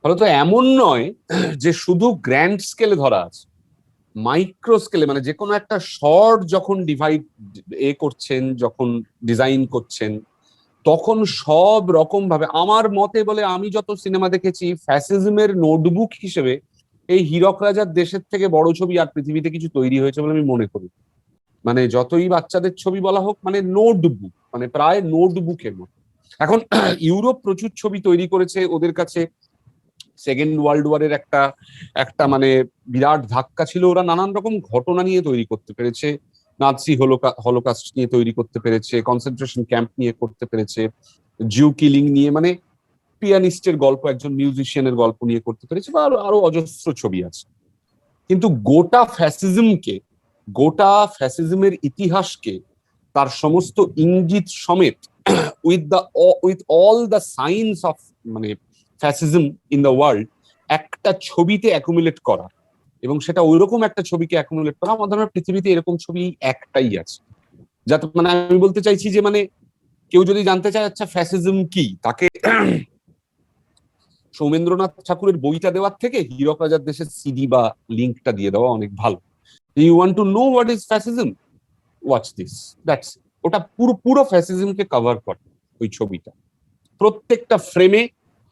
ফলত এমন নয় যে শুধু গ্র্যান্ড স্কেলে ধরা আছে, মাইক্রো স্কেলে, মানে যে কোনো একটা শর্ট যখন ডিভাইড করছেন, যখন ডিজাইন করছেন, তখন সব রকম ভাবে আমার মতে বলে, আমি যত সিনেমা দেখেছি ফ্যাসিজমের নোটবুক হিসেবে এই হীরক রাজার দেশের থেকে বড় ছবি আর পৃথিবীতে কিছু তৈরি হয়েছে বলে আমি মনে করি। মানে যতই বাচ্চাদের ছবি বলা হোক, মানে নোটবুক, মানে প্রায় নোটবুকের মতো। এখন ইউরোপ প্রচুর ছবি তৈরি করেছে, ওদের কাছে সেকেন্ড ওয়ার্ল্ড ওয়ারের একটা মানে বিরাট ধাক্কা ছিল, ওরা নানান রকম ঘটনা নিয়ে তৈরি করতে পেরেছে, নাৎসি হলোকাস্ট নিয়ে তৈরি করতে পেরেছে, কনসেন্ট্রেশন ক্যাম্প নিয়ে করতে পেরেছে, জিউ কিলিং নিয়ে, মানে পিয়ানিস্টের গল্প, একজন মিউজিশিয়ানের গল্প নিয়ে করতে পেরেছে, বা আরো অজস্র ছবি আছে। কিন্তু গোটা ফ্যাসিজমের ইতিহাসকে, তার সমস্ত ইঙ্গিত সমেত, with all the signs of মানে ফ্যাসিজম ইন দ্য ওয়ার্ল্ড একটা ছবিতে অ্যাকুমুলেট করা, এবং সেটা ওইরকম একটা ছবিকে অ্যাকুমুলেট করা, আমাদের পৃথিবীতে এরকম ছবি একটাই আছে। যাতে মানে আমি বলতে চাইছি যে মানে কেউ যদি জানতে চায় আচ্ছা ফ্যাসিজম কি, তাকে সৌমেন্দ্রনাথ ঠাকুরের বইটা দেওয়ার থেকে হীরক রাজার দেশের সিডি বা লিঙ্কটা দিয়ে দেওয়া অনেক ভালো। You want to know what is fascism, watch this, that's. ওটা পুরো ফ্যাসিজমকে কভার করে ওই ছবিটা, প্রত্যেকটা ফ্রেমে,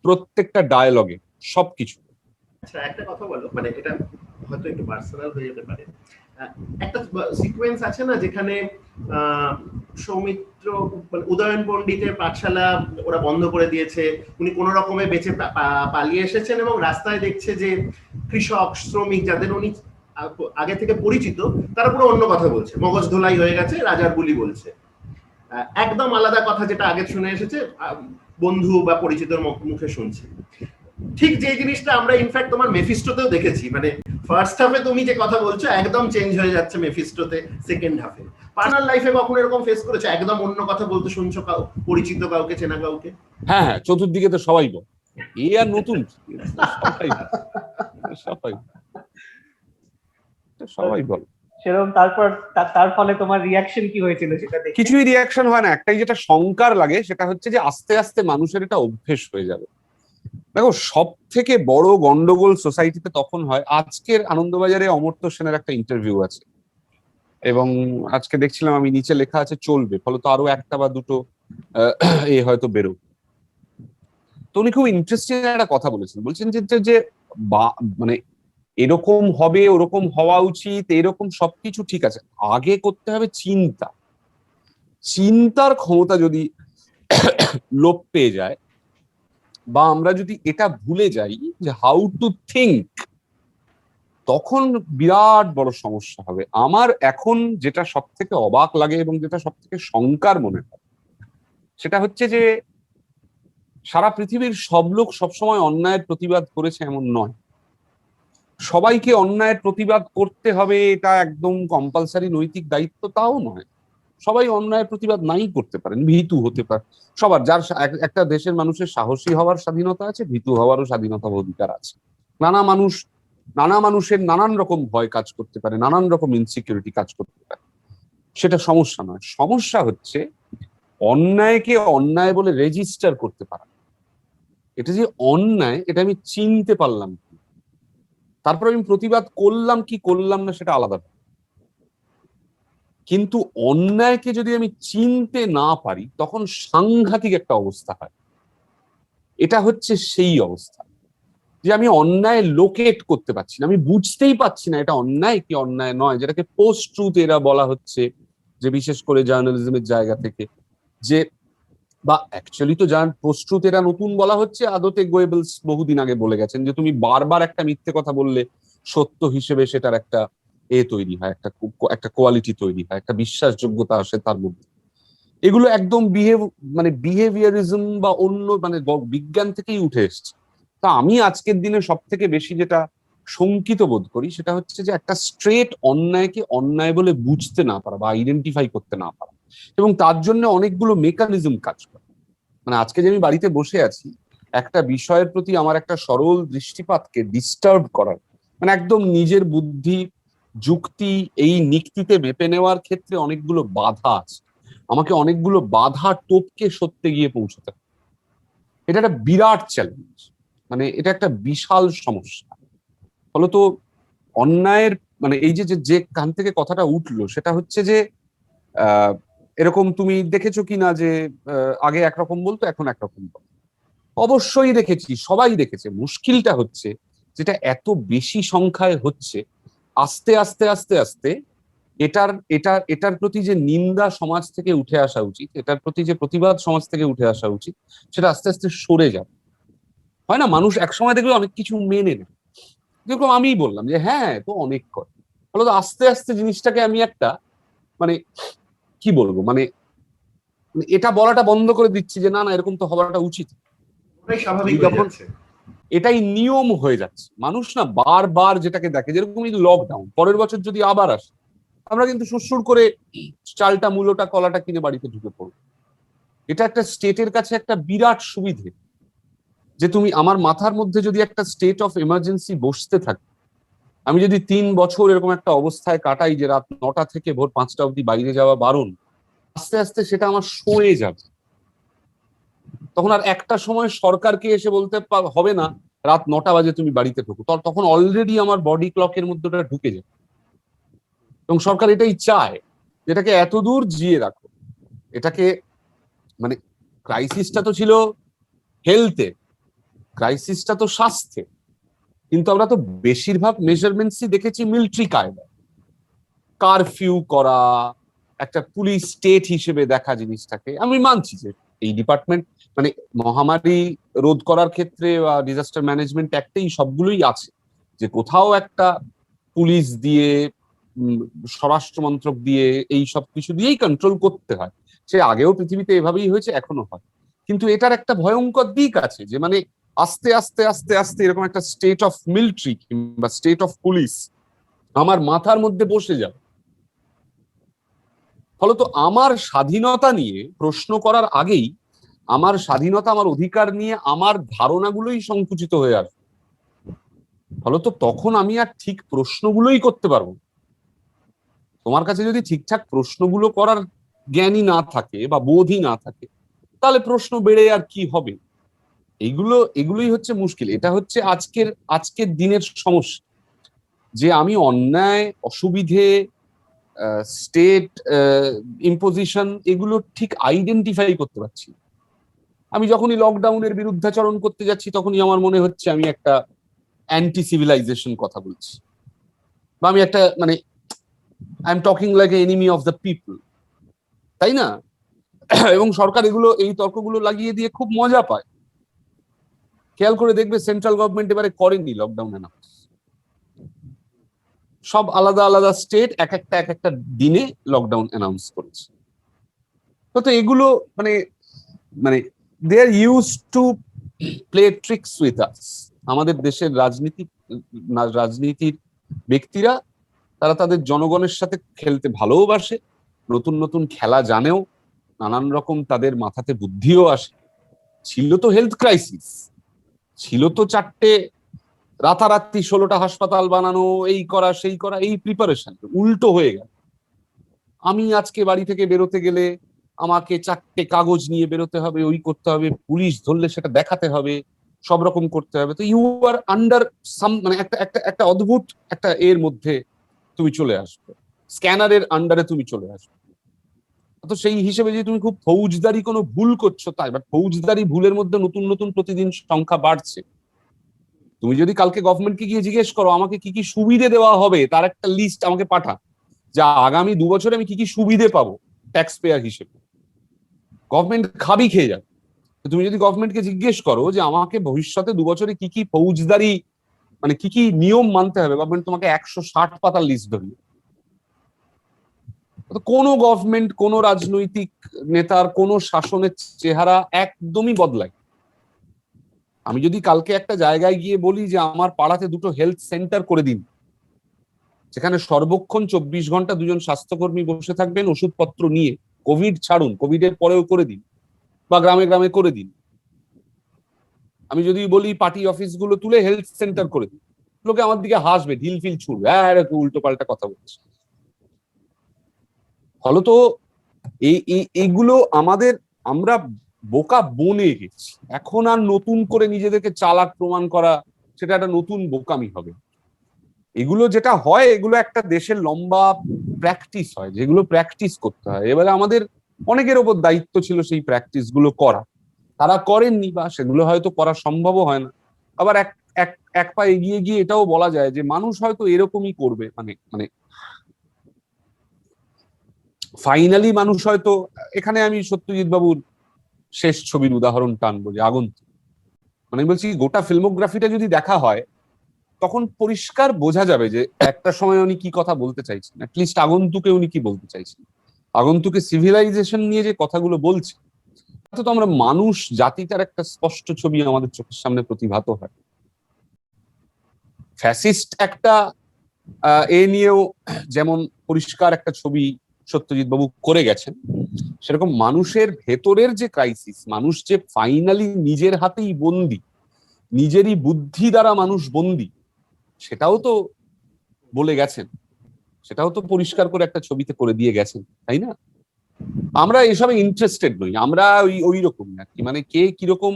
প্রত্যেকটা ডায়ালগে, সবকিছু। আচ্ছা একটা কথা বলো, মানে এটা হয়তো একটু পার্সোনাল হয়ে যেতে পারে, একটা সিকোয়েন্স আছে না যেখানে সৌমিত্র উদয়ন পণ্ডিতের পাঠশালা ওরা বন্ধ করে দিয়েছে, উনি কোন রকমে বেঁচে পালিয়ে এসেছেন, এবং রাস্তায় দেখছে যে কৃষক শ্রমিক যাদের উনি আগে থেকে পরিচিত, তারা পুরো অন্য কথা বলছে, মগজ ধোলাই হয়ে গেছে, রাজার বুলি বলছে, একদম আলাদা কথা যেটা আগে শুনে এসেছে, বন্ধু বা পরিচিতর মুখে শুনছে। ঠিক যে জিনিসটা আমরা ইনফ্যাক্ট তোমার মেফিস্টোতেও দেখেছি, মানে ফার্স্ট হাফে তুমি যে কথা বলছো একদম চেঞ্জ হয়ে যাচ্ছে মেফিস্টোতে সেকেন্ড হাফে। পার্সোনাল লাইফে কখনো এরকম ফেস করেছো, একদম অন্য কথা বলতে শুনছো পরিচিত কাউকে, চেনা কাউকে? হ্যাঁ, চতুর্দিকে তো সবাই বল, এ আর নতুন, সবাই বল সেরকম। তারপর তার ফলে তোমার রিয়াকশন কি হয়েছিল সেটা দেখে? কিছুই রিয়াকশন হয় না, একটাই যেটা শঙ্কার লাগে, সেটা হচ্ছে যে আস্তে আস্তে মানুষের এটা অভ্যেস হয়ে যাবে। দেখো, সব থেকে বড় গন্ডগোল সোসাইটিতে তখন হয়, আজকের আনন্দবাজারে অমর্ত্য সেনের একটা ইন্টারভিউ আছে, এবং আজকে দেখছিলাম আমি, নিচে লেখা আছে চলবে, ফলত আরো একটা বা দুটো হয়তো বেরো। তো উনি খুব ইন্টারেস্টিং একটা কথা বলেছেন, বলছেন যে বা মানে এরকম হবে, ওরকম হওয়া উচিত, এরকম সবকিছু ঠিক আছে, আগে করতে হবে চিন্তা। চিন্তার ক্ষমতা যদি লোপ পেয়ে যায়, বা আমরা যদি এটা ভুলে যাই যে হাউ টু থিঙ্ক, তখন বিরাট বড় সমস্যা হবে। আমার এখন যেটা সব থেকে অবাক লাগে এবং যেটা সব থেকে শঙ্কার মনে হয়, সেটা হচ্ছে যে সারা পৃথিবীর সব লোক সবসময় অন্যায়ের প্রতিবাদ করেছে এমন নয়। সবাইকে অন্যায়ের প্রতিবাদ করতে হবে এটা একদম কম্পালসারি নৈতিক দায়িত্ব তাও নয়। সবাই অন্যায়ের প্রতিবাদ নাই করতে পারেন, ভীতু হতে পারে। সবার, যার একটা দেশের মানুষের সাহসী হওয়ার স্বাধীনতা আছে, ভীতু হওয়ারও স্বাধীনতা অধিকার আছে। নানা মানুষের নানান রকম ভয় কাজ করতে পারে, নানান রকম ইনসিকিউরিটি কাজ করতে পারে, সেটা সমস্যা নয়। সমস্যা হচ্ছে অন্যায়কে অন্যায় বলে রেজিস্টার করতে পারা। এটা যে অন্যায়, এটা আমি চিনতে পারলাম কি, তারপর আমি প্রতিবাদ করলাম কি করলাম না সেটা আলাদা। কিন্তু অন্যায়কে যদি আমি চিনতে না পারি, তখন সাংঘাতিক একটা অবস্থা হয়। এটা হচ্ছে সেই অবস্থা যে আমি অন্যায় লোকেট করতে পারছি না, আমি বুঝতেই পারছি না এটা অন্যায় কি অন্যায় নয়, যেটাকে পোস্ট ট্রুথ এরা বলা হচ্ছে, যে বিশেষ করে জার্নালিজমের জায়গা থেকে, যে বা অ্যাকচুয়ালি তো পোস্ট ট্রুথ এরা নতুন বলা হচ্ছে, আদতে গোয়েবলস বহুদিন আগে বলে গেছেন যে তুমি বারবার একটা মিথ্যে কথা বললে সত্য হিসেবে সেটার একটা তৈরি হয়, একটা কোয়ালিটি তৈরি হয়, একটা বিশ্বাসযোগ্যতা আসে তার মধ্যে। এগুলো একদম বিহেভিয়ারিজম বা অন্য বিজ্ঞান থেকেই উঠে এসছে। তা আমি আজকের দিনে সব থেকে বেশি যেটা শঙ্কিত বোধ করি সেটা হচ্ছে যে একটা স্ট্রেট অন্যায়কে অন্যায় বলে বুঝতে না পারা বা আইডেন্টিফাই করতে না পারা, এবং তার জন্য অনেকগুলো মেকানিজম কাজ করে। আজকে যে আমি বাড়িতে বসে আছি, একটা বিষয়ের প্রতি আমার একটা সরল দৃষ্টিপাতকে ডিস্টার্ব করার, একদম নিজের বুদ্ধি যুক্তি এই নিক্তিতে মেপে নেওয়ার ক্ষেত্রে অনেকগুলো বাধা আছে। আমাকে অনেকগুলো বাধা টপকে সত্যে গিয়ে পৌঁছতে হবে। এটা একটা বিরাট চ্যালেঞ্জ, এটা একটা বিশাল সমস্যা। ফলত অন্যায়ের এই যে যে কান থেকে কথাটা উঠলো সেটা হচ্ছে যে এরকম তুমি দেখেছো কিনা যে আগে একরকম বলতো, এখন একরকম বলতো। অবশ্যই দেখেছি, সবাই দেখেছে। মুশকিলটা হচ্ছে যেটা এত বেশি সংখ্যায় হচ্ছে, আস্তে আস্তে আস্তে আস্তে এটার প্রতি যে নিন্দা সমাজ থেকে উঠে আসা উচিত, এটার প্রতি যে প্রতিবাদ সমাজ থেকে উঠে আসা উচিত, সেটা আস্তে আস্তে সরে যাবে। হয় না, মানুষ একসময় দেখবে অনেক কিছু মেনে নেয়, যেরকম আমিই বললাম যে হ্যাঁ তো অনেক করে, ফলত আস্তে আস্তে জিনিসটাকে আমি একটা কি বলবো এটা বলাটা বন্ধ করে দিচ্ছি যে না না এরকম তো হওয়াটা উচিত। স্বাভাবিক হয়ে যাচ্ছে, এটাই নিয়ম হয়ে যাচ্ছে। মানুষ না বারবার যেটাকে দেখে, যেরকম এই লকডাউন, পরের বছর যদি আবার আসে, আমরা কিন্তু সুরসুর করে চালটা মূলোটা কলাটা কিনে বাড়িতে ঢুকে পড়বো। এটা একটা স্টেটের কাছে একটা বিরাট সুবিধে, যে তুমি আমার মাথার মধ্যে যদি একটা স্টেট অফ এমার্জেন্সি বসতে থাকে, আমি যদি 3 বছর এরকম একটা অবস্থায় কাটাই যে রাত 9টা থেকে ভোর 5টা অব্দি বাইরে যাওয়া বারণ, আস্তে আস্তে সেটা আমার সয়ে যাবে। তখন আর একটা সময় সরকারকে এসে বলতে হবে না রাত 9টা বাজে তুমি বাড়িতে ঢুকো, তখন অলরেডি আমার বডি ক্লকের মধ্যে ওটা ঢুকে যায়। এবং সরকার এটাই চায়, এটাকে এত দূর জিয়ে রাখো। এটাকে ক্রাইসিসটা তো ছিল হেলথে, ক্রাইসিসটা তো স্বাস্থ্যে, কিন্তু আমরা তো বেশিরভাগ মেজারমেন্টসই দেখেছি মিলিটারি কায়দা, কারফিউ করা, একটা পুলিশ স্টেট হিসেবে দেখা জিনিসটাকে। আমি মানছি যে এই ডিপার্টমেন্ট মহামারী রোধ করার ক্ষেত্রে বা ডিজাস্টার ম্যানেজমেন্ট অ্যাক্টেই সবগুলোই আছে, যে কোথাও একটা পুলিশ দিয়ে স্বরাষ্ট্র মন্ত্রক দিয়ে এই সব কিছু দিয়েই কন্ট্রোল করতে হয়। সে আগেও পৃথিবীতে এভাবেই হয়েছে, এখনো হয়। কিন্তু এটার একটা ভয়ঙ্কর দিক আছে, যে আস্তে আস্তে আস্তে আস্তে এরকম একটা স্টেট অফ মিলিটারি কিংবা স্টেট অফ পুলিশ আমার মাথার মধ্যে বসে যাবে। ফলত আমার স্বাধীনতা নিয়ে প্রশ্ন করার আগেই আমার স্বাধীনতা, আমার অধিকার নিয়ে আমার ধারণাগুলোই সংকুচিত হয়ে আসবে। ফলত তখন আমি আর ঠিক প্রশ্নগুলোই করতে পারবো। তোমার কাছে যদি ঠিকঠাক প্রশ্নগুলো করার জ্ঞানই না থাকে বা বোধই না থাকে, তাহলে প্রশ্ন বেড়ে আর কি হবে? এগুলোই হচ্ছে মুশকিল। এটা হচ্ছে আজকের দিনের সমস্যা, যে আমি অন্যায়, অসুবিধে, স্টেট ইম্পোজিশন এগুলো ঠিক আইডেন্টিফাই করতে পারছি। আমি যখনই লকডাউনের বিরুদ্ধাচরণ করতে যাচ্ছি, তখনই আমার মনে হচ্ছে আমি একটা অ্যান্টি সিভিলাইজেশন কথা বলছি, বা আমি একটা মানে I am talking like enemy of the people, তাই না? এবং সরকার এই তর্কগুলো লাগিয়ে দিয়ে খুব মজা পায়। খেয়াল করে দেখবে সেন্ট্রাল গভর্নমেন্ট এবারে করেনি লকডাউন অ্যানাউন্স, সব আলাদা আলাদা স্টেট এক একটা দিনে লকডাউন অ্যানাউন্স করেছে। তো এগুলো মানে মানে they are use to play tricks with us. আমাদের দেশের রাজনীতির ব্যক্তিরা তারা তাদের জনগণের সাথে খেলতে ভালোবাসে, নতুন নতুন খেলা জানেও, নানান রকম তাদের মাথাতে বুদ্ধিও আসে। ছিল তো হেলথ ক্রাইসিস, ছিল তো 4টে রাতারাতি 16টা হাসপাতাল বানানো, এই করা সেই করা, এই প্রিপারেশন উল্টো হয়ে গেল। আমি আজকে বাড়ি থেকে বেরোতে গেলে আমাকে 4টে কাগজ নিয়ে বেরোতে হবে, ওই করতে হবে, পুলিশ ধরলে সেটা দেখাতে হবে, সব রকম করতে হবে। তো ইউ আর আন্ডার সাম মানে একটা অদ্ভুত একটা এর মধ্যে তুমি চলে আসবে, স্ক্যানারের আন্ডারে তুমি চলে আসবে। তো সেই হিসেবে যদি তুমি খুব ফৌজদারি কোনো ভুল করছো তাই, বাট ফৌজদারি ভুলের মধ্যে নতুন নতুন প্রতিদিন সংখ্যা বাড়ছে। তুমি যদি কালকে গভর্নমেন্টকে গিয়ে জিজ্ঞেস করো আমাকে কি কি সুবিধে দেওয়া হবে, তার একটা লিস্ট আমাকে পাঠা, যা আগামী 2 বছরে আমি কি কি সুবিধে পাবো ট্যাক্স পেয়ার হিসেবে, গভর্নমেন্ট খাবি খেয়ে যাবে। তুমি যদি গভর্নমেন্টকে জিজ্ঞেস করো যে আমাকে ভবিষ্যতে 2 বছরে কি কি ফৌজদারি মানে কি কি নিয়ম মানতে হবে, গভর্নমেন্ট তোমাকে 160 পাতার লিস্ট ধরবে। কোনো গভর্নমেন্ট, কোনো রাজনৈতিক নেতার, কোনো শাসনের চেহারা একদমই বদলায়। আমি যদি কালকে একটা জায়গায় গিয়ে বলি যে আমার পাড়াতে 2টো হেলথ সেন্টার করে দিন, সেখানে সর্বক্ষণ 24 ঘন্টা 2জন স্বাস্থ্যকর্মী বসে থাকবেন ওষুধপত্র নিয়ে, কোভিড ছাড়ুন, কোভিডের পরেও করে দিন, বা গ্রামে গ্রামে করে দিন। আমি যদি বলি পার্টি অফিসগুলো তুলে হেলথ সেন্টার করে দিন, লোকে আমার দিকে হাসবে, ঢিল ফিল ছুড়বে, উল্টো পাল্টা কথা বলছে। ফলত এইগুলো আমরা বোকা বনে গেছি। এখন আর নতুন করে নিজেদেরকে চালাক প্রমাণ করা সেটা একটা নতুন বোকামি হবে। এগুলো যেটা হয়, এগুলো একটা দেশের লম্বা প্র্যাকটিস হয়, যেগুলো প্র্যাকটিস করতে হয়। এবারে আমাদের অনেকের ওপর দায়িত্ব ছিল সেই প্র্যাকটিস গুলো করা, তারা করেননি, বা সেগুলো হয়তো করা সম্ভবও হয় না। আবার এক পা এগিয়ে গিয়ে এটাও বলা যায় যে মানুষ হয়তো এরকমই করবে, মানে মানে ফাইনালি মানুষ হয়তো, এখানে আমি সত্যজিৎ বাবুর শেষ ছবির উদাহরণ টানবো যে আগন্তুক। মানে বলছি গোটা ফিল্মোগ্রাফিটা যদি দেখা হয় তখন পরিষ্কার বোঝা যাবে যে একটা সময় উনি কি কথা বলতে চাইছেন, অ্যাটলিস্ট আগন্তুকে উনি কি বলতে চাইছেন। আগন্তুকে সিভিলাইজেশন নিয়ে যে কথাগুলো বলছে, তো আমরা মানুষ জাতিটার একটা স্পষ্ট ছবি আমাদের চোখের সামনে প্রতিভাত হয়। ফ্যাসিস্ট একটা এ নিয়েও যেমন পরিষ্কার একটা ছবি সত্যজিৎ বাবু করে গেছেন, সেরকম মানুষের ভেতরের যে ক্রাইসিস, মানুষ যে ফাইনালি নিজের হাতেই বন্দি, নিজেরই বুদ্ধি দ্বারা মানুষ বন্দি, সেটাও তো বলে গেছেন, সেটাও তো পরিষ্কার করে একটা ছবিতে করে দিয়ে গেছেন, তাই না? আমরা এসবে ইন্টারেস্টেড নই, আমরা ওই রকমই আর কি, মানে কে কিরকম,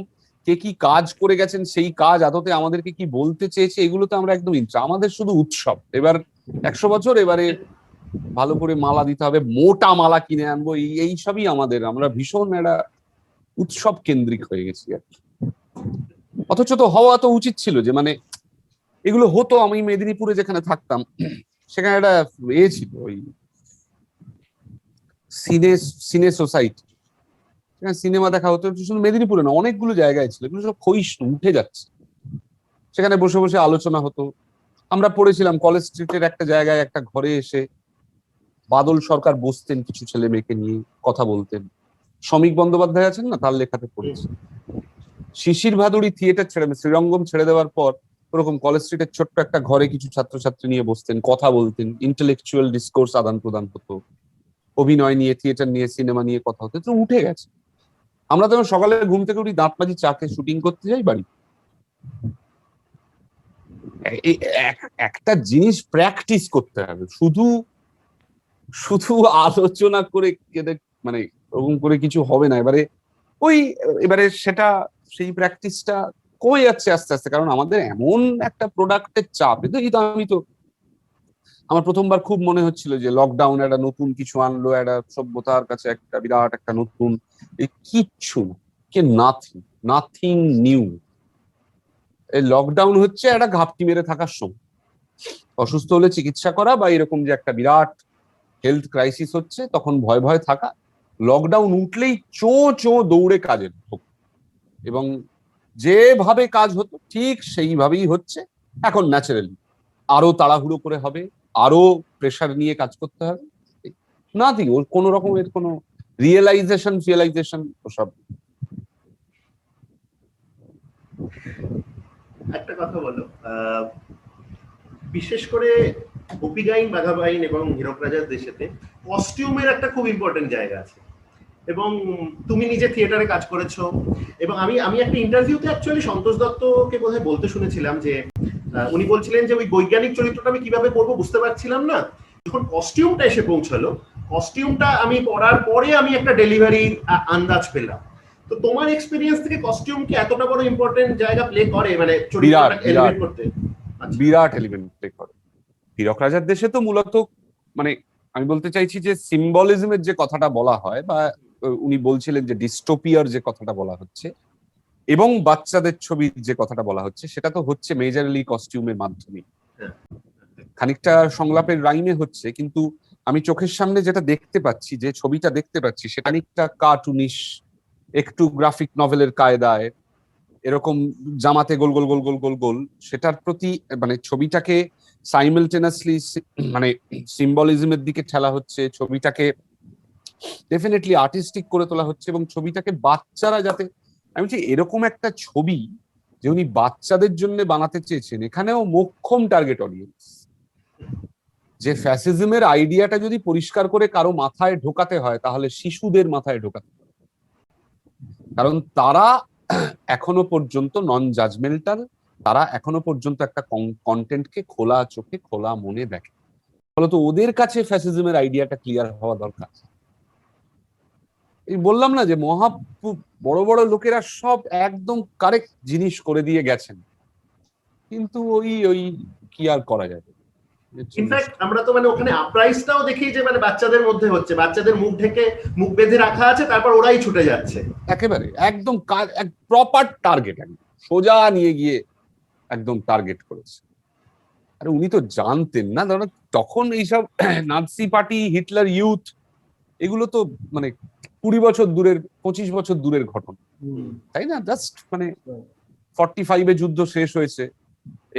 কে কি কাজ করে গেছেন, সেই কাজ আদতে আমাদেরকে কি বলতে চেয়েছে, এগুলোতে আমরা একদম আমাদের শুধু উৎসব। এবার 100 বছর, এবারে ভালো করে মালা দিতে হবে, মোটা মালা কিনে আনবো, এই সবই আমাদের, আমরা ভীষণ একটা উৎসব কেন্দ্রিক হয়ে গেছি আর কি। অথচ তো হওয়া তো উচিত ছিল যে মানে এগুলো হতো। আমি মেদিনীপুরে যেখানে থাকতাম সেখানে একটা ছিল, ওই সিনে সোসাইটি, সেখানে সিনেমা দেখা হতো। শুধু মেদিনীপুরে না, অনেকগুলো জায়গায় ছিল, এগুলো সব ক্ষয়িষ্ণু, উঠে যাচ্ছে। সেখানে বসে বসে আলোচনা হতো। আমরা পড়েছিলাম কলেজ স্ট্রিটের একটা জায়গায় একটা ঘরে এসে বাদল সরকার বসতেন, কিছু ছেলে মেয়েকে নিয়ে কথা বলতেন। শ্রমিক বন্দ্যোপাধ্যায় আছেন না, তার লেখাতে পড়েছি। শিশির ভাদুড়ি থিয়েটার ছেড়ে, শ্রীরঙ্গম ছেড়ে দেওয়ার পর ওরকম কলেজ স্ট্রিটের ছোট্ট একটা ঘরে কিছু ছাত্রছাত্রী নিয়ে বসতেন, কথা বলতেন, ইন্টেলেকচুয়াল ডিসকোর্স আদান প্রদান হতো, অভিনয় নিয়ে, থিয়েটার নিয়ে, সিনেমা নিয়ে কথা হতো। তো উঠে গেছে। আমরা তো সকালে ঘুম থেকে উঠি, দাঁত মাজি, চাকে শুটিং করতে যাই বাড়ি। একটা জিনিস প্র্যাকটিস করতে হবে, শুধু শুধু আলোচনা করে মানে ওরকম করে কিছু হবে না। এবারে সেটা, সেই প্র্যাকটিসটা কমে যাচ্ছে আস্তে আস্তে, কারণ আমাদের এমন একটা প্রোডাক্টের চাপ। আমি তো আমার প্রথমবার খুব মনে হচ্ছিল যে লকডাউন একটা নতুন কিছু আনলো, একটা সভ্যতার কাছে একটা বিরাট একটা নতুন, কিচ্ছু না, নাথিং নিউ। এই লকডাউন হচ্ছে একটা ঘাপটি মেরে থাকার সময়, অসুস্থ হলে চিকিৎসা করা বা এরকম যে একটা বিরাট হেলথ ক্রাইসিস হচ্ছে তখন ভয় ভয় থাকা। লকডাউন উঠলেই চো দৌড়ে কাজে ঢোকা, এবং যেভাবে কাজ হতো ঠিক সেইভাবেই হচ্ছে এখন। ন্যাচারালি আরো তাড়াহুড়ো করে হবে, আরো প্রেসার নিয়ে কাজ করতে হবে। নাথিং, ওর কোনো রকমের কোনো রিয়েলাইজেশন ওসব। একটা কথা বলো, বিশেষ করে গোপীগাইন, বাঘাবাইন এবং হীরক রাজার দেশেতে কস্টিউমের একটা খুব ইম্পর্টেন্ট জায়গা আছে, এবং তুমি নিজে থিয়েটারে কাজ করেছো। এবং আমি একটা ইন্টারভিউতে অ্যাকচুয়ালি সন্তোষ দত্তকে বোধহয় বলতে শুনেছিলাম যে উনি বলছিলেন যে ওই বৈজ্ঞানিক চরিত্রটা আমি কিভাবে করবো বুঝতে পারছিলাম না, যখন কস্টিউমটা এসে পৌঁছালো, কস্টিউমটা আমি পরার পরে আমি একটা ডেলিভারির আন্দাজ পেলাম। তো তোমার এক্সপেরিয়েন্স থেকে কস্টিউম কি এতটা বড় ইম্পর্টেন্ট জায়গা প্লে করে, মানে চরিত্রটা এলিভেট করতে? বিরাট এলিমেন্ট প্লে করে। হীরক রাজার দেশে তো মূলত মানে আমি বলতে চাইছি যে সিম্বলিজমের যে কথাটা বলা হয়, বা উনি বলছিলেন যে ডিস্টোপিয়ার যে কথাটা বলা হচ্ছে এবং বাচ্চাদের ছবির যে কথাটা বলা হচ্ছে, সেটা তো হচ্ছে মেজরলি কস্টিউমের মাধ্যমে। খানিকটা সংলাপের রাইমে হচ্ছে, কিন্তু আমি চোখের সামনে যেটা দেখতে পাচ্ছি, যে ছবিটা দেখতে পাচ্ছি, সেটা খানিকটা কার্টুনিশ, একটু গ্রাফিক নভেলের কায়দায়, এরকম জামাতে গোল গোল গোল গোল গোল গোল, সেটার প্রতি মানে ছবিটাকে সাইমেলটেনাসলি মানে সিম্বলিজমের দিকে ঠেলা হচ্ছে, ছবিটাকে ডেফিনেটলি আর্টিস্টিক করে তোলা হচ্ছে, এবং ছবিটাকে বাচ্চারা যাতে, আমি বলছি এরকম একটা ছবি যে উনি বাচ্চাদের জন্য বানাতে চেয়েছেন, এখানেও মোক্ষম টার্গেট অডিয়েন্স। যে ফ্যাসিজমের আইডিয়াটা যদি পরিষ্কার করে কারো মাথায় ঢোকাতে হয়, তাহলে শিশুদের মাথায় ঢোকাতে হবে, কারণ তারা এখনো পর্যন্ত নন জাজমেন্টাল, তারা এখনো পর্যন্ত একটা কন্টেন্টকে খোলা চোখে খোলা মনে দেখে। ফলত ওদের কাছে ফ্যাসিজমের আইডিয়াটা ক্লিয়ার হওয়া দরকার। এই বললাম না যে বড় বড় লোকেরা সব একদম কারেক্ট জিনিস করে দিয়ে গেছেন, কিন্তু ওই কি আর করা যাবে। ইনফ্যাক্ট আমরা তো মানে ওখানে আপরাইজটাও দেখি যে মানে বাচ্চাদের মধ্যে হচ্ছে, বাচ্চাদের মুখ ঢেকে মুখ বেঁধে রাখা আছে, তারপর ওরাই ছুটে যাচ্ছে একেবারে একদম প্রপার টার্গেট, সোজা নিয়ে গিয়ে একদম টার্গেট করেছে। আরে উনি তো জানতেন না, ধরো তখন এইসব নাৎসি পার্টি, হিটলার ইউথ, এগুলো তো মানে 20 বছর দূরের, 25 বছর দূরের ঘটনা, তাই না? জাস্ট মানে 45-এ যুদ্ধ শেষ হয়েছে,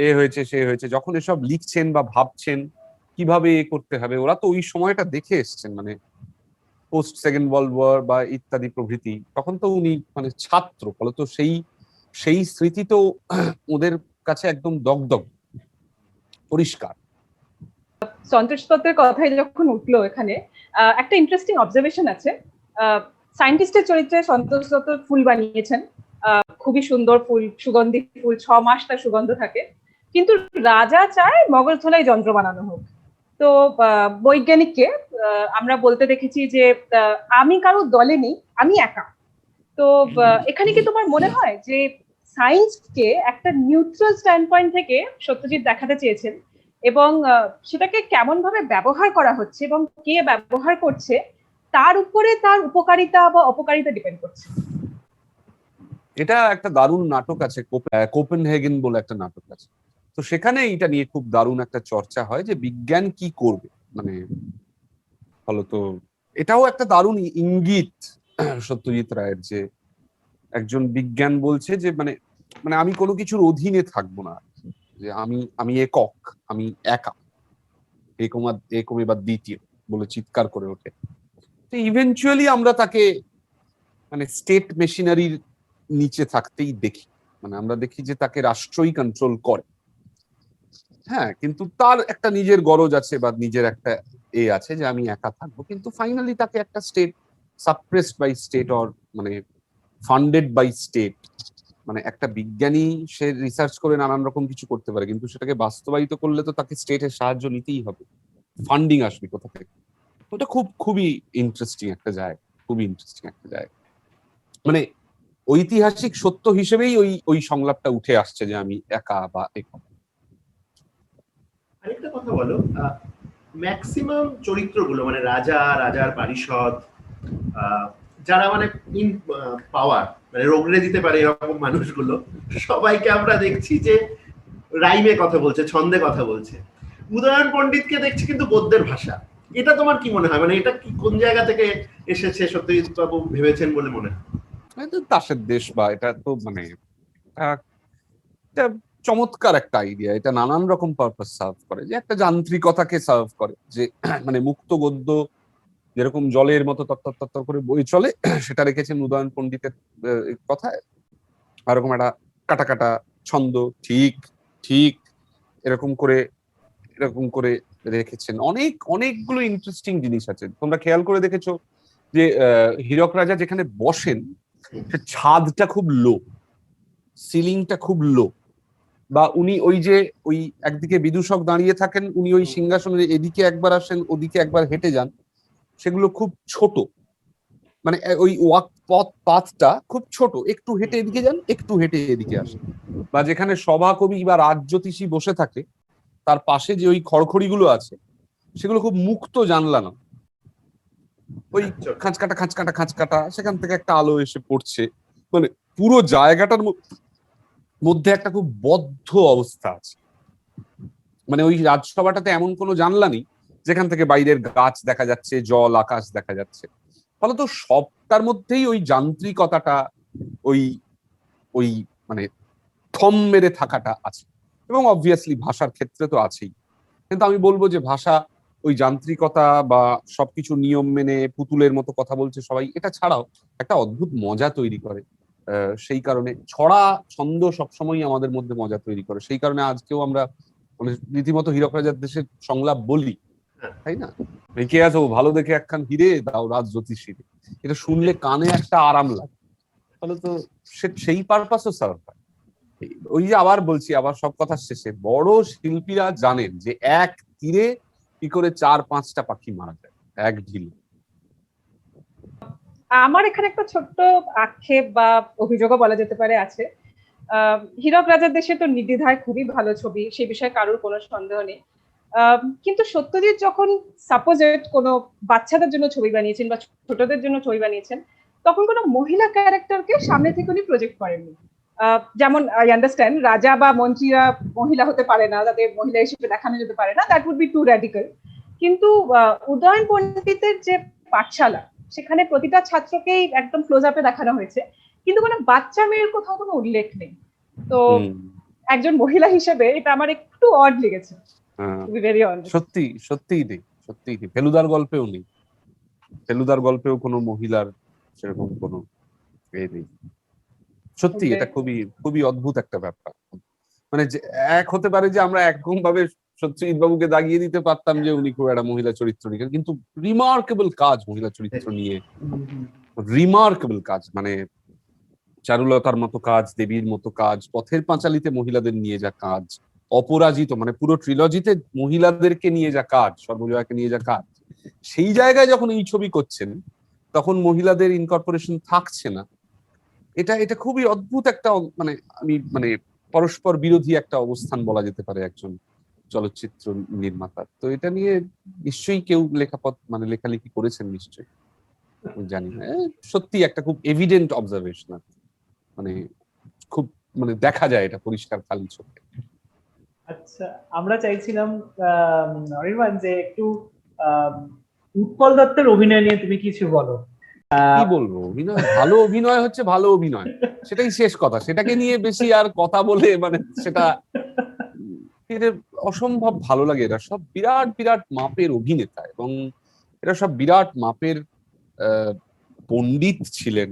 এ হয়েছে সে হয়েছে, যখন এসব লিখছেন বা ভাবছেন কিভাবে এ করতে হবে, ওরা তো ওই সময়টা দেখে এসছেন, মানে পোস্ট সেকেন্ড ওয়ার্ল্ড ওয়ার বা ইত্যাদি প্রভৃতি। তখন তো উনি মানে ছাত্র, ফলত সেই স্মৃতি তো ওদের কাছে একদম দগদগ পরিষ্কার। সন্তোষ দত্তের কথাই যখন উঠলো এখানে, একটা ইন্টারেস্টিং অবজারভেশন আছে। সায়েন্টিস্টের চরিত্রে সন্তোষ দত্ত ফুল বানিয়েছেন, খুবই সুন্দর ফুল, সুগন্ধি ফুল, 6 মাস তার সুগন্ধ থাকে, কিন্তু রাজা চায় মগজধোলাই যন্ত্র বানানো হোক। তো বৈজ্ঞানিককে আমরা বলতে দেখেছি যে আমি কারো দলে নেই, আমি একা। তো এখানে কি তোমার মনে হয় যে সায়েন্সকে একটা নিউট্রাল স্ট্যান্ড পয়েন্ট থেকে সত্যজিৎ দেখাতে চেয়েছেন, এবং সেটাকে কেমন ভাবে ব্যবহার করা হচ্ছে এবং কে ব্যবহার করছে তার উপরে তার উপকারিতা বা অপকারিতা ডিপেন্ড করছে? এটা একটা দারুণ নাটক আছে, কোপেনহেগেন বলে একটা নাটক আছে, তো সেখানে এটা নিয়ে খুব দারুণ একটা চর্চা হয় যে বিজ্ঞান কি করবে, মানে ফলত এটাও একটা দারুণ ইঙ্গিত সত্যজিৎ রায়ের, যে একজন বিজ্ঞান বলছে যে মানে মানে আমি কোনো কিছুর অধীনে থাকবো না, যে আমি একক, আমি একা, একম এবার দ্বিতীয় বলে চিৎকার করে ওঠে। তো ইভেনচুয়ালি আমরা তাকে মানে স্টেট মেশিনারির নিচে থাকতেই দেখি, মানে আমরা দেখি যে তাকে রাষ্ট্রই কন্ট্রোল করে। হ্যাঁ, কিন্তু তার একটা নিজের গরজ আছে বা নিজের একটা আছে যে আমি একা থাকবো, কিন্তু ফাইনালি তাকে একটা state, suppressed by state or মানে ফান্ডেড বাই স্টেট, মানে একটা বিজ্ঞানী সে রিসার্চ করে নানান রকম কিছু করতে পারে, কিন্তু সেটাকে বাস্তবায়িত করলে তো তাকে স্টেটের সাহায্য নিতেই হবে, ফান্ডিং আসবে কোথা থেকে। ওটা খুবই ইন্টারেস্টিং একটা জায়গা, খুবই ইন্টারেস্টিং একটা জায়গা, মানে ঐতিহাসিক সত্য হিসেবেই ওই সংলাপটা উঠে আসছে যে আমি একা বা একক। আরেকটা কথা বলো, ম্যাক্সিমাম চরিত্রগুলো মানে রাজা, রাজার পারিষদ, যারা মানে ইন পাওয়ার, মানে রগড়ে দিতে পারে এরকম মানুষগুলো, সবাইকে আমরা দেখছি যে রাইমে কথা বলছে, ছন্দে কথা বলছে। উদয়ন পণ্ডিতকে দেখছি কিন্তু গদ্যের ভাষা। এটা তোমার কি মনে হয়, মানে এটা কি কোন জায়গা থেকে এসেছে, সত্যজিৎ বাবু ভেবেছেন বলে মনে হয়? এটা তাসের দেশ, বা এটা তো মানে এটা চমৎকার একটা আইডিয়া। এটা নানান রকম পারপাস সার্ভ করে, যে একটা যান্ত্রিকতাকে সার্ভ করে, যে মানে মুক্ত গদ্য যেরকম জলের মতো তত্তর তত্তর করে বই চলে, সেটা রেখেছেন উদয়ন পণ্ডিতের কথায়। এরকম একটা কাটা কাটা ছন্দ, ঠিক ঠিক এরকম করে রেখেছেন। অনেকগুলো ইন্টারেস্টিং জিনিস আছে। তোমরা খেয়াল করে দেখেছো যে হীরক রাজা যেখানে বসেন, সে ছাদটা খুব লো, সিলিংটা খুব লো, বা উনি ওই একদিকে বিদূষক দাঁড়িয়ে থাকেন, উনি ওই সিংহাসনের এদিকে একবার আসেন, ওদিকে একবার হেঁটে যান, সেগুলো খুব ছোট, মানে ওই পাথটা খুব ছোট, একটু হেঁটে এদিকে যান, একটু হেঁটে এদিকে আসেন। বা যেখানে সভা কবি বা রাজজ্যোতিষী বসে থাকে, তার পাশে যে ওই খড়খড়িগুলো আছে, সেগুলো খুব মুক্ত জানলা না, ওই খাঁচকাটা সেখান থেকে একটা আলো এসে পড়ছে, মানে পুরো জায়গাটার মধ্যে একটা খুব বদ্ধ অবস্থা আছে। মানে ওই রাজসভাটাতে এমন কোনো জানলা নেই যেখান থেকে বাইরের গাছ দেখা যাচ্ছে, জল আকাশ দেখা যাচ্ছে। ফলত সবটার মধ্যেই ওই যান্ত্রিকতাটা, ওই ওই মানে থম মেরে থাকাটা আছে। এবং অবভিয়াসলি ভাষার ক্ষেত্রে তো আছেই। কিন্তু আমি বলবো যে ভাষা ওই যান্ত্রিকতা বা সবকিছু নিয়ম মেনে পুতুলের মতো কথা বলছে সবাই, এটা ছাড়াও একটা অদ্ভুত মজা তৈরি করে। সেই কারণে ছড়া ছন্দ সবসময় আমাদের মধ্যে মজা তৈরি করে। সেই কারণে আজকেও আমরা মানে রীতিমতো হীরক রাজার দেশের সংলাপ বলি, তাই না? রেখে আছো ভালো দেখে একখান হিরে দাও রাজ জ্যোতিষীরে, এটা শুনলে কানে একটা আরাম লাগে। ফলে তো সেই পারপাসও সার্ভ হয়। ওই যে আবার বলছি, আবার সব কথার শেষে, বড় শিল্পীরা জানেন যে এক তীরে কি করে 4-5টা পাখি মারা যায় এক ঢিলে। আমার এখানে একটা ছোট্ট আক্ষেপ বা অভিযোগও বলা যেতে পারে আছে। হীরক রাজার দেশে তো নির্দ্বিধায় খুবই ভালো ছবি, সে বিষয়ে কারোর কোনো সন্দেহ নেই। কিন্তু সত্যজিৎ যখন সাপোজেট কোনো বাচ্চাদের জন্য ছবি বানিয়েছেন বা ছোটদের জন্য ছবি বানিয়েছেন, তখন কোনো মহিলা ক্যারেক্টারকে সামনে থেকে উনি প্রজেক্ট করেননি। যেমন আই আন্ডারস্ট্যান্ড রাজা বা মন্ত্রীরা মহিলা হতে পারে না, তাদের মহিলা হিসেবে দেখানো যেতে পারে না, that would be too radical. কিন্তু উদয়ন পণ্ডিতের যে পাঠশালা, সেখানে প্রতিটা ছাত্রকেই একদম ক্লোজ আপে দেখানো হয়েছে, কিন্তু কোনো বাচ্চা মেয়ের কোথাও কোনো উল্লেখ নেই। তো একজন মহিলা হিসেবে এটা আমার একটু অড লেগেছে, টু বি ভেরি অনেস্ট। সত্যিই নেই। ফেলুদার গল্পেও নেই, ফেলুদার গল্পেও কোনো মহিলার সেরকম কোনো এ নেই। সত্যি এটা খুবই অদ্ভুত একটা ব্যাপার। মানে এক হতে পারে যে আমরা একরকম ভাবে সত্যজিৎ বাবুকে দাগিয়ে দিতে পারতাম যে উনি খুব একটা মহিলা চরিত্র নিয়ে, কিন্তু রিমার্কেবল কাজ মহিলা চরিত্র নিয়ে, রিমার্কেবল কাজ, মানে চারুলতার মতো কাজ, দেবীর মতো কাজ, পথের পাঁচালীতে মহিলাদের নিয়ে যা কাজ, অপরাজিত মানে পুরো ট্রিলজিতে মহিলাদেরকে নিয়ে যা কাজ, সর্বজয়াকে নিয়ে যা কাজ, সেই জায়গায় যখন এই ছবি করছেন তখন মহিলাদের ইনকর্পোরেশন থাকছে না। এটা খুবই অদ্ভুত একটা মানে পরস্পর বিরোধী একটা অবস্থান বলা যেতে পারে একজন চলচ্চিত্র নির্মাতার। তো এটা নিয়ে নিশ্চয়ই কেউ লেখালেখি করেছেন নিশ্চয়ই, জানি না। সত্যি একটা খুব এভিডেন্ট অবজারভেশন, মানে খুব দেখা যায় এটা পরিষ্কার খালি চোখে। আচ্ছা, আমরা চাইছিলাম অনির্বাণ যে একটু উৎপল দত্তের অভিনয় নিয়ে তুমি কিছু বলো। কি বলবো, ভালো অভিনয় হচ্ছে ভালো অভিনয়, সেটাই শেষ কথা। সেটাকে নিয়ে বেশি আর কথা বলে সেটা অসম্ভব ভালো লাগে। এরা সব বিরাট বিরাট মাপের অভিনেতা, এবং এরা সব বিরাট মাপের পণ্ডিত ছিলেন,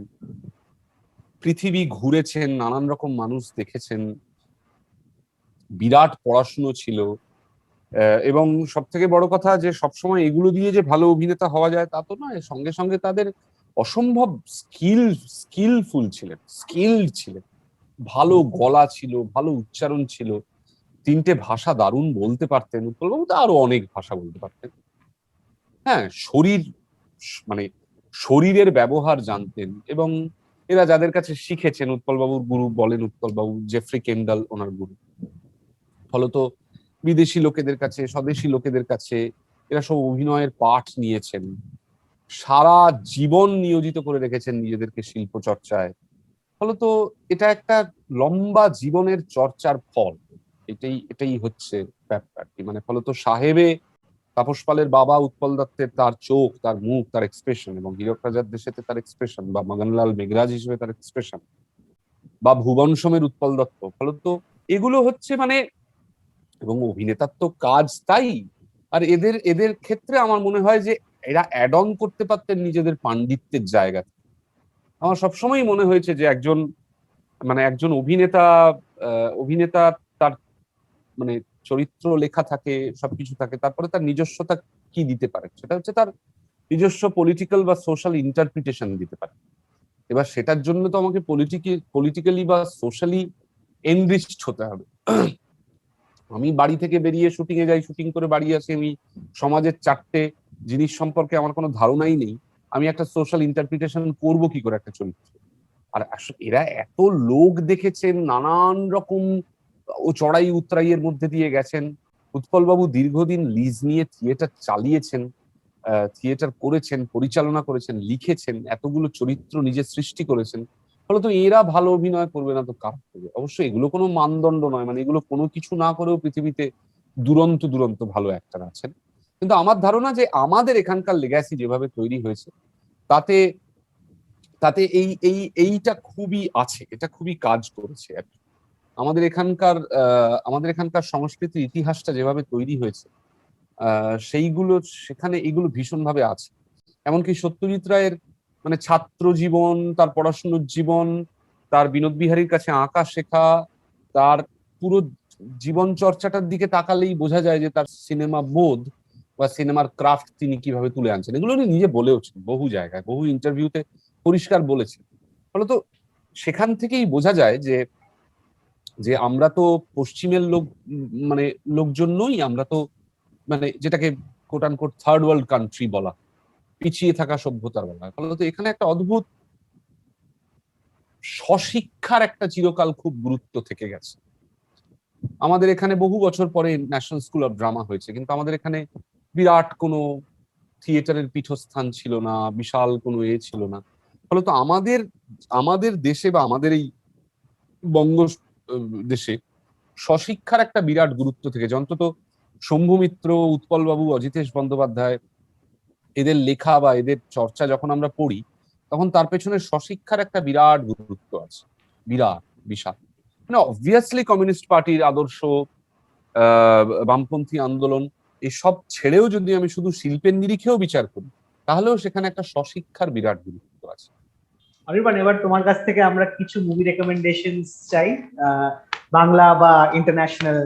পৃথিবী ঘুরেছেন, নানান রকম মানুষ দেখেছেন, বিরাট পড়াশুনো ছিল। এবং সব থেকে বড় কথা যে সবসময় এগুলো দিয়ে যে ভালো অভিনেতা হওয়া যায় তা তো নয়, সঙ্গে সঙ্গে তাদের অসম্ভব স্কিলফুল ছিলেন, স্কিলড ছিলেন, ভালো গলা ছিল, ভালো উচ্চারণ ছিল, 3টে ভাষা দারুণ বলতে পারতেন। উৎপলবাবু তো আরো অনেক ভাষা বলতে পারতেন। হ্যাঁ, শরীরের ব্যবহার জানতেন। এবং এরা যাদের কাছে শিখেছেন, উৎপলবাবুর গুরু বলেন উৎপলবাবু, জেফ্রি কেন্ডাল ওনার গুরু। ফলত বিদেশি লোকেদের কাছে, স্বদেশী লোকেদের কাছে এরা সব অভিনয়ের পাঠ নিয়েছেন, সারা জীবন নিয়োজিত করে রেখেছেন নিজেদেরকে শিল্প চর্চায়। ফলত এটা একটা লম্বা জীবনের চর্চার ফল। এটাই হচ্ছে ব্যাপারটি। মানে ফলত সাহেবে তাপস পালের বাবা উৎপল দত্তের তার চোখ, তার মুখ, তার এক্সপ্রেশন, এবং হীরক রাজার দেশেতে তার এক্সপ্রেশন, বা মগনলাল মেঘরাজ হিসেবে তার এক্সপ্রেশন, বা ভুবন সোমের উৎপল দত্ত, ফলত এগুলো হচ্ছে মানে, এবং অভিনেতার তো কাজ তাই। আর এদের এদের ক্ষেত্রে আমার মনে হয় যে এরা অ্যাড অন করতে পারতেন নিজেদের পাণ্ডিত্যের জায়গা। আমার সবসময় মনে হয়েছে যে একজন অভিনেতা তার মানে চরিত্র লেখা থাকে, সবকিছু থাকে, তারপরে তার নিজস্বতা কি দিতে পারে, সেটা হচ্ছে তার নিজস্ব পলিটিক্যাল বা সোশ্যাল ইন্টারপ্রিটেশন দিতে পারে। এবার সেটার জন্য তো আমাকে পলিটিক্যালি বা সোশ্যালি এনরিচড হতে হবে। আমি বাড়ি থেকে বেরিয়ে শুটিং এ যাই, শুটিং করে বাড়ি আসি, আমি সমাজের চারটে জিনিস সম্পর্কে আমার কোনো ধারণাই নেই, আমি একটা সোশ্যাল ইন্টারপ্রিটেশন করবো কি করে একটা চরিত্র? আর আসলে এরা এত লোক দেখেছেন, নানান রকম ও চড়াই উতরাইয়ের মধ্যে দিয়ে গেছেন। উৎপলবাবু দীর্ঘদিন লিজ নিয়ে থিয়েটার চালিয়েছেন, থিয়েটার করেছেন, পরিচালনা করেছেন, লিখেছেন, এতগুলো চরিত্র নিজে সৃষ্টি করেছেন। ফলত এরা ভালো অভিনয় করবে না তো কার করবে? অবশ্যই এগুলো কোনো মানদণ্ড নয়, মানে এগুলো কোনো কিছু না করেও পৃথিবীতে দুরন্ত দুরন্ত ভালো অ্যাক্টর আছেন। কিন্তু আমার ধারণা যে আমাদের এখানকার লেগ্যাসি যেভাবে তৈরি হয়েছে, তাতে তাতে এইটা খুবই আছে, এটা খুবই কাজ করেছে আর কি। আমাদের এখানকার সংস্কৃতির ইতিহাসটা যেভাবে তৈরি হয়েছে, সেইগুলো সেখানে এইগুলো ভীষণভাবে আছে। এমনকি সত্যজিৎ রায়ের মানে ছাত্র জীবন, তার পড়াশুনোর জীবন, তার বিনোদ বিহারীর কাছে আঁকা শেখা, তার পুরো জীবন চর্চাটার দিকে তাকালেই বোঝা যায় যে তার সিনেমা বোধ বা সিনেমার ক্রাফট তিনি কিভাবে তুলে আনছেন। এগুলো উনি নিজে বলেওছেন বহু জায়গায়, বহু ইন্টারভিউতে পরিষ্কার বলেছেন। ফলত সেখান থেকেই বোঝা যায় যে যে আমরা তো পশ্চিমের মানে লোকজন নই, আমরা তো মানে যেটাকে coat unquote third world country বলা, পিছিয়ে থাকা সভ্যতার বলা। ফলত এখানে একটা অদ্ভুত স্বশিক্ষার একটা চিরকাল খুব গুরুত্ব থেকে গেছে। আমাদের এখানে বহু বছর পরে ন্যাশনাল স্কুল অফ ড্রামা হয়েছে, কিন্তু আমাদের এখানে বিরাট কোনো থিয়েটারের পীঠস্থান ছিল না, বিশাল কোনো ছিল না। ফলত আমাদের আমাদের দেশে বা আমাদের এই বঙ্গ দেশে স্বশিক্ষার একটা বিরাট গুরুত্ব থেকে, অন্তত শম্ভু মিত্র, উৎপল বাবু, অজিতেশ বন্দ্যোপাধ্যায়, এদের লেখা বা এদের চর্চা যখন আমরা পড়ি, তখন তার পেছনে স্বশিক্ষার একটা বিরাট গুরুত্ব আছে, বিরাট বিশাল। মানে অবভিয়াসলি কমিউনিস্ট পার্টির আদর্শ, বামপন্থী আন্দোলন, এসব ছেড়েও যদি আমি শুধু শিল্পের নিরিখেও বিচার করি, তাহলেও সেখানে একটা স্বশিক্ষার বিরাট গুরুত্ব আছে। অনির্বাণ, এবার তোমার কাছ থেকে আমরা কিছু মুভি রেকমেন্ডেশনস চাই, বাংলা বা ইন্টারন্যাশনাল,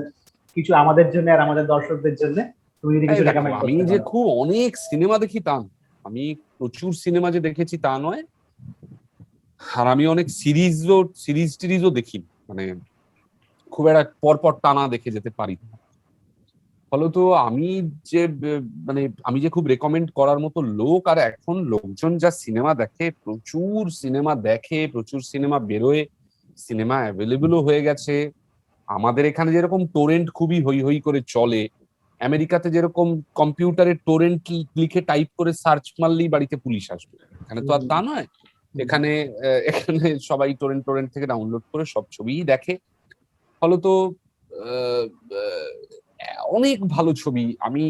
কিছু আমাদের জন্য আর আমাদের দর্শকদের জন্য। তুমি যদি কিছু রেকমেন্ড করতে আমি পারো। যে খুব অনেক সিনেমা দেখি তা না, আমি প্রচুর সিনেমা যে দেখেছি তা নয়, আর আমি অনেক সিরিজ টিরিজও দেখি, মানে খুব একটা পরপর টানা দেখে যেতে পারি না। ফলত আমি আমি যে খুব রেকমেন্ড করার মতো লোক, আর এখন লোকজন যা সিনেমা দেখে, প্রচুর সিনেমা দেখে, প্রচুর সিনেমা বেরোয়, সিনেমা অ্যাভেলেবলও হয়ে গেছে। আমাদের এখানে যেরকম টোরেন্ট খুবই হই হই করে চলে, আমেরিকাতে যেরকম কম্পিউটারে টোরেন্ট লিখে টাইপ করে সার্চ মারলেই বাড়িতে পুলিশ আসবে, এখানে তো আর তা নয়। এখানে সবাই টোরেন্ট থেকে ডাউনলোড করে সব ছবিই দেখে। ফলত আহ, আহ, অনেক ভালো ছবি আমি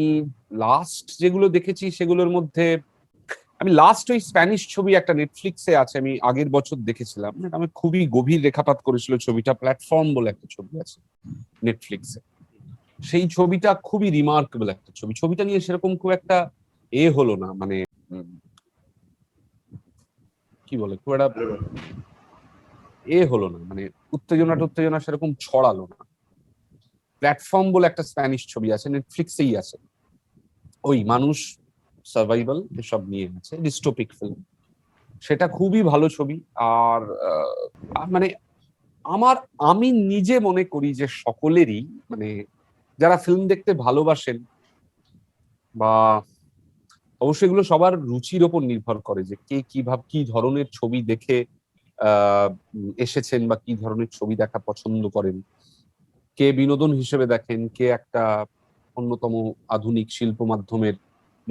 লাস্ট যেগুলো দেখেছি সেগুলোর মধ্যে, আমি লাস্ট ওই স্প্যানিশ ছবি একটা নেটফ্লিক্সে আছে, আমি আগের বছর দেখেছিলাম, আমি খুবই গভীর রেখাপাত করেছিল ছবিটা, প্ল্যাটফর্ম বলে একটা ছবি আছে নেটফ্লিক্সে। সেই ছবিটা খুবই রিমার্কেবল একটা ছবি। ছবিটা নিয়ে সেরকম খুব একটা হলো না, মানে কি বলে, খুব একটা হলো না, মানে উত্তেজনা সেরকম ছড়ালো না। প্ল্যাটফর্ম বলে একটা স্প্যানিশ ছবি আছে, নেটফ্লিক্সেই আছে, ওই মানুষ সার্ভাইভাল এসব নিয়ে আছে, ডিস্টোপিক ফিল্ম। সেটা খুবই ভালো ছবি। আর মানে আমি নিজে মনে করি যে সকলেরই, মানে যারা ফিল্ম দেখতে ভালোবাসেন, বা অবশ্যই এগুলো সবার রুচির ওপর নির্ভর করে যে কে কি ধরনের ছবি দেখে এসেছেন, বা কি ধরনের ছবি দেখা পছন্দ করেন, কে বিনোদন হিসেবে দেখেন, কে একটা অন্যতম আধুনিক শিল্প মাধ্যমের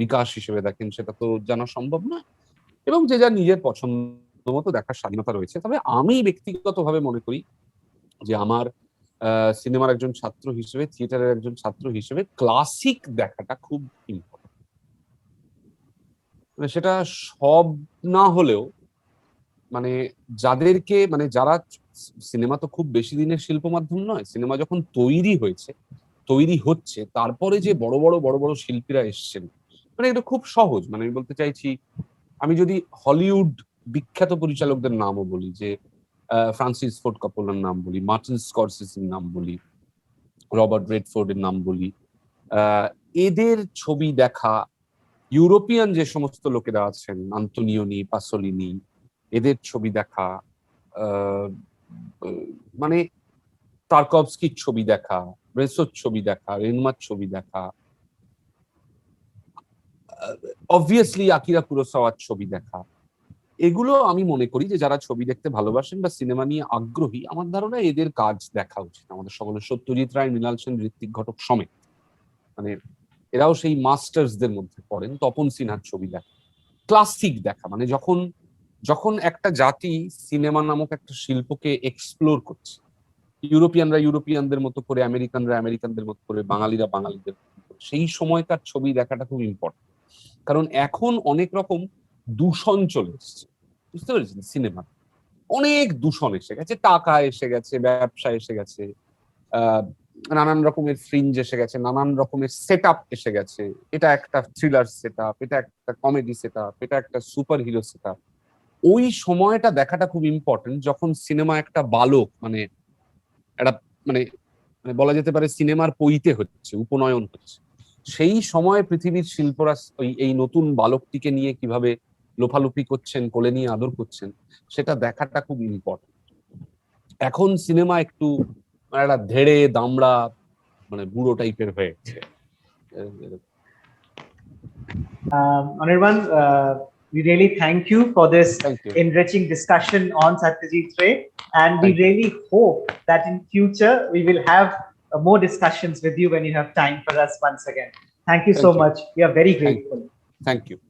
বিকাশ হিসেবে দেখেন সেটা তো জানা সম্ভব নয়, এবং যে যার নিজের পছন্দ মতো দেখার স্বাধীনতা রয়েছে। তবে আমি ব্যক্তিগতভাবে মনে করি যে আমার সিনেমার একজন ছাত্র হিসেবে, থিয়েটারের একজন ছাত্র হিসেবে ক্লাসিক দেখাটা খুব ইম্পর্টেন্ট। মানে সেটা সব না হলেও মানে যাদেরকে মানে যারা সিনেমা তো খুব বেশি দিনের শিল্প মাধ্যম নয়, সিনেমা যখন তৈরি হয়েছে, তৈরি হচ্ছে, তারপরে যে বড় বড় শিল্পীরা এসছেন, মানে এটা খুব সহজ। মানে আমি বলতে চাইছি, আমি যদি হলিউড বিখ্যাত পরিচালকদের নামও বলি, যে ফ্রান্সিস ফোর্ড কাপোলার নাম বলি, মার্টিন স্করসেসির নাম বলি, রবার্ট রেডফোর্ডের নাম বলি, এদের ছবি দেখা, ইউরোপিয়ান যে সমস্ত লোকেরা আছেন, আন্তোনিওনি, পাসোলিনি, এদের ছবি দেখা, মানে টার্কভস্কির ছবি দেখা, ব্রেসোর ছবি দেখা, রেনমার ছবি দেখা, অবভিয়াসলি আকিরা কুরোসাওয়ার ছবি দেখা, এগুলো আমি মনে করি যে যারা ছবি দেখতে ভালোবাসেন বা সিনেমা নিয়ে আগ্রহী, আমার ধারণা এদের কাজ দেখা উচিত। আমাদের সকলের, সত্যজিৎ রায়, মৃণাল সেন, ঋত্বিক ঘটক সমেত, মানে এরাও সেই মাস্টার্সদের মধ্যে পড়েন। তপন সিনহার ছবি দেখা, ক্লাসিক দেখা, মানে যখন যখন একটা জাতি সিনেমা নামক একটা শিল্পকে এক্সপ্লোর করছে, ইউরোপিয়ানরা ইউরোপিয়ানদের মতো করে, আমেরিকানরা আমেরিকানদের মতো করে, বাঙালিরা বাঙালিদের মতো করে, সেই সময়কার ছবি দেখাটা খুব ইম্পর্টেন্ট। কারণ এখন অনেক রকম দূষণ চলে এসছে, বুঝতে পেরেছেন? সিনেমা অনেক দূষণ এসে গেছে, টাকা এসে গেছে, ব্যবসা এসে গেছে, নানান রকমের ফ্রিঞ্জ এসে গেছে, নানান রকমের সেট এসে গেছে। এটা একটা থ্রিলার সেট, এটা একটা কমেডি সেট, এটা একটা সুপার হিরো সেট। ওই সময়টা দেখাটা খুব ইম্পর্টেন্ট, যখন সিনেমা একটা বালক, মানে একটা মানে মানে বলা যেতে পারে সিনেমার পইতে হচ্ছে, উপনয়ন হচ্ছে। সেই সময় পৃথিবীর শিল্পরা এই নতুন বালকটিকে নিয়ে কিভাবে লোফালুপি করছেন, কোলে নিয়ে আদর করছেন, সেটা দেখাটা খুব ইম্পর্টেন্ট। এখন সিনেমা একটু মানে একটা ধেড়ে দামড়া, মানে বুড়ো টাইপের হয়ে গেছে। Anirban, we really thank you for this Thank you. enriching discussion on Satyajit Ray, and we Thank you. really hope that in future we will have more discussions with you when you have time for us once again. Thank you so Thank you. much. We are very Thank you. grateful. Thank you.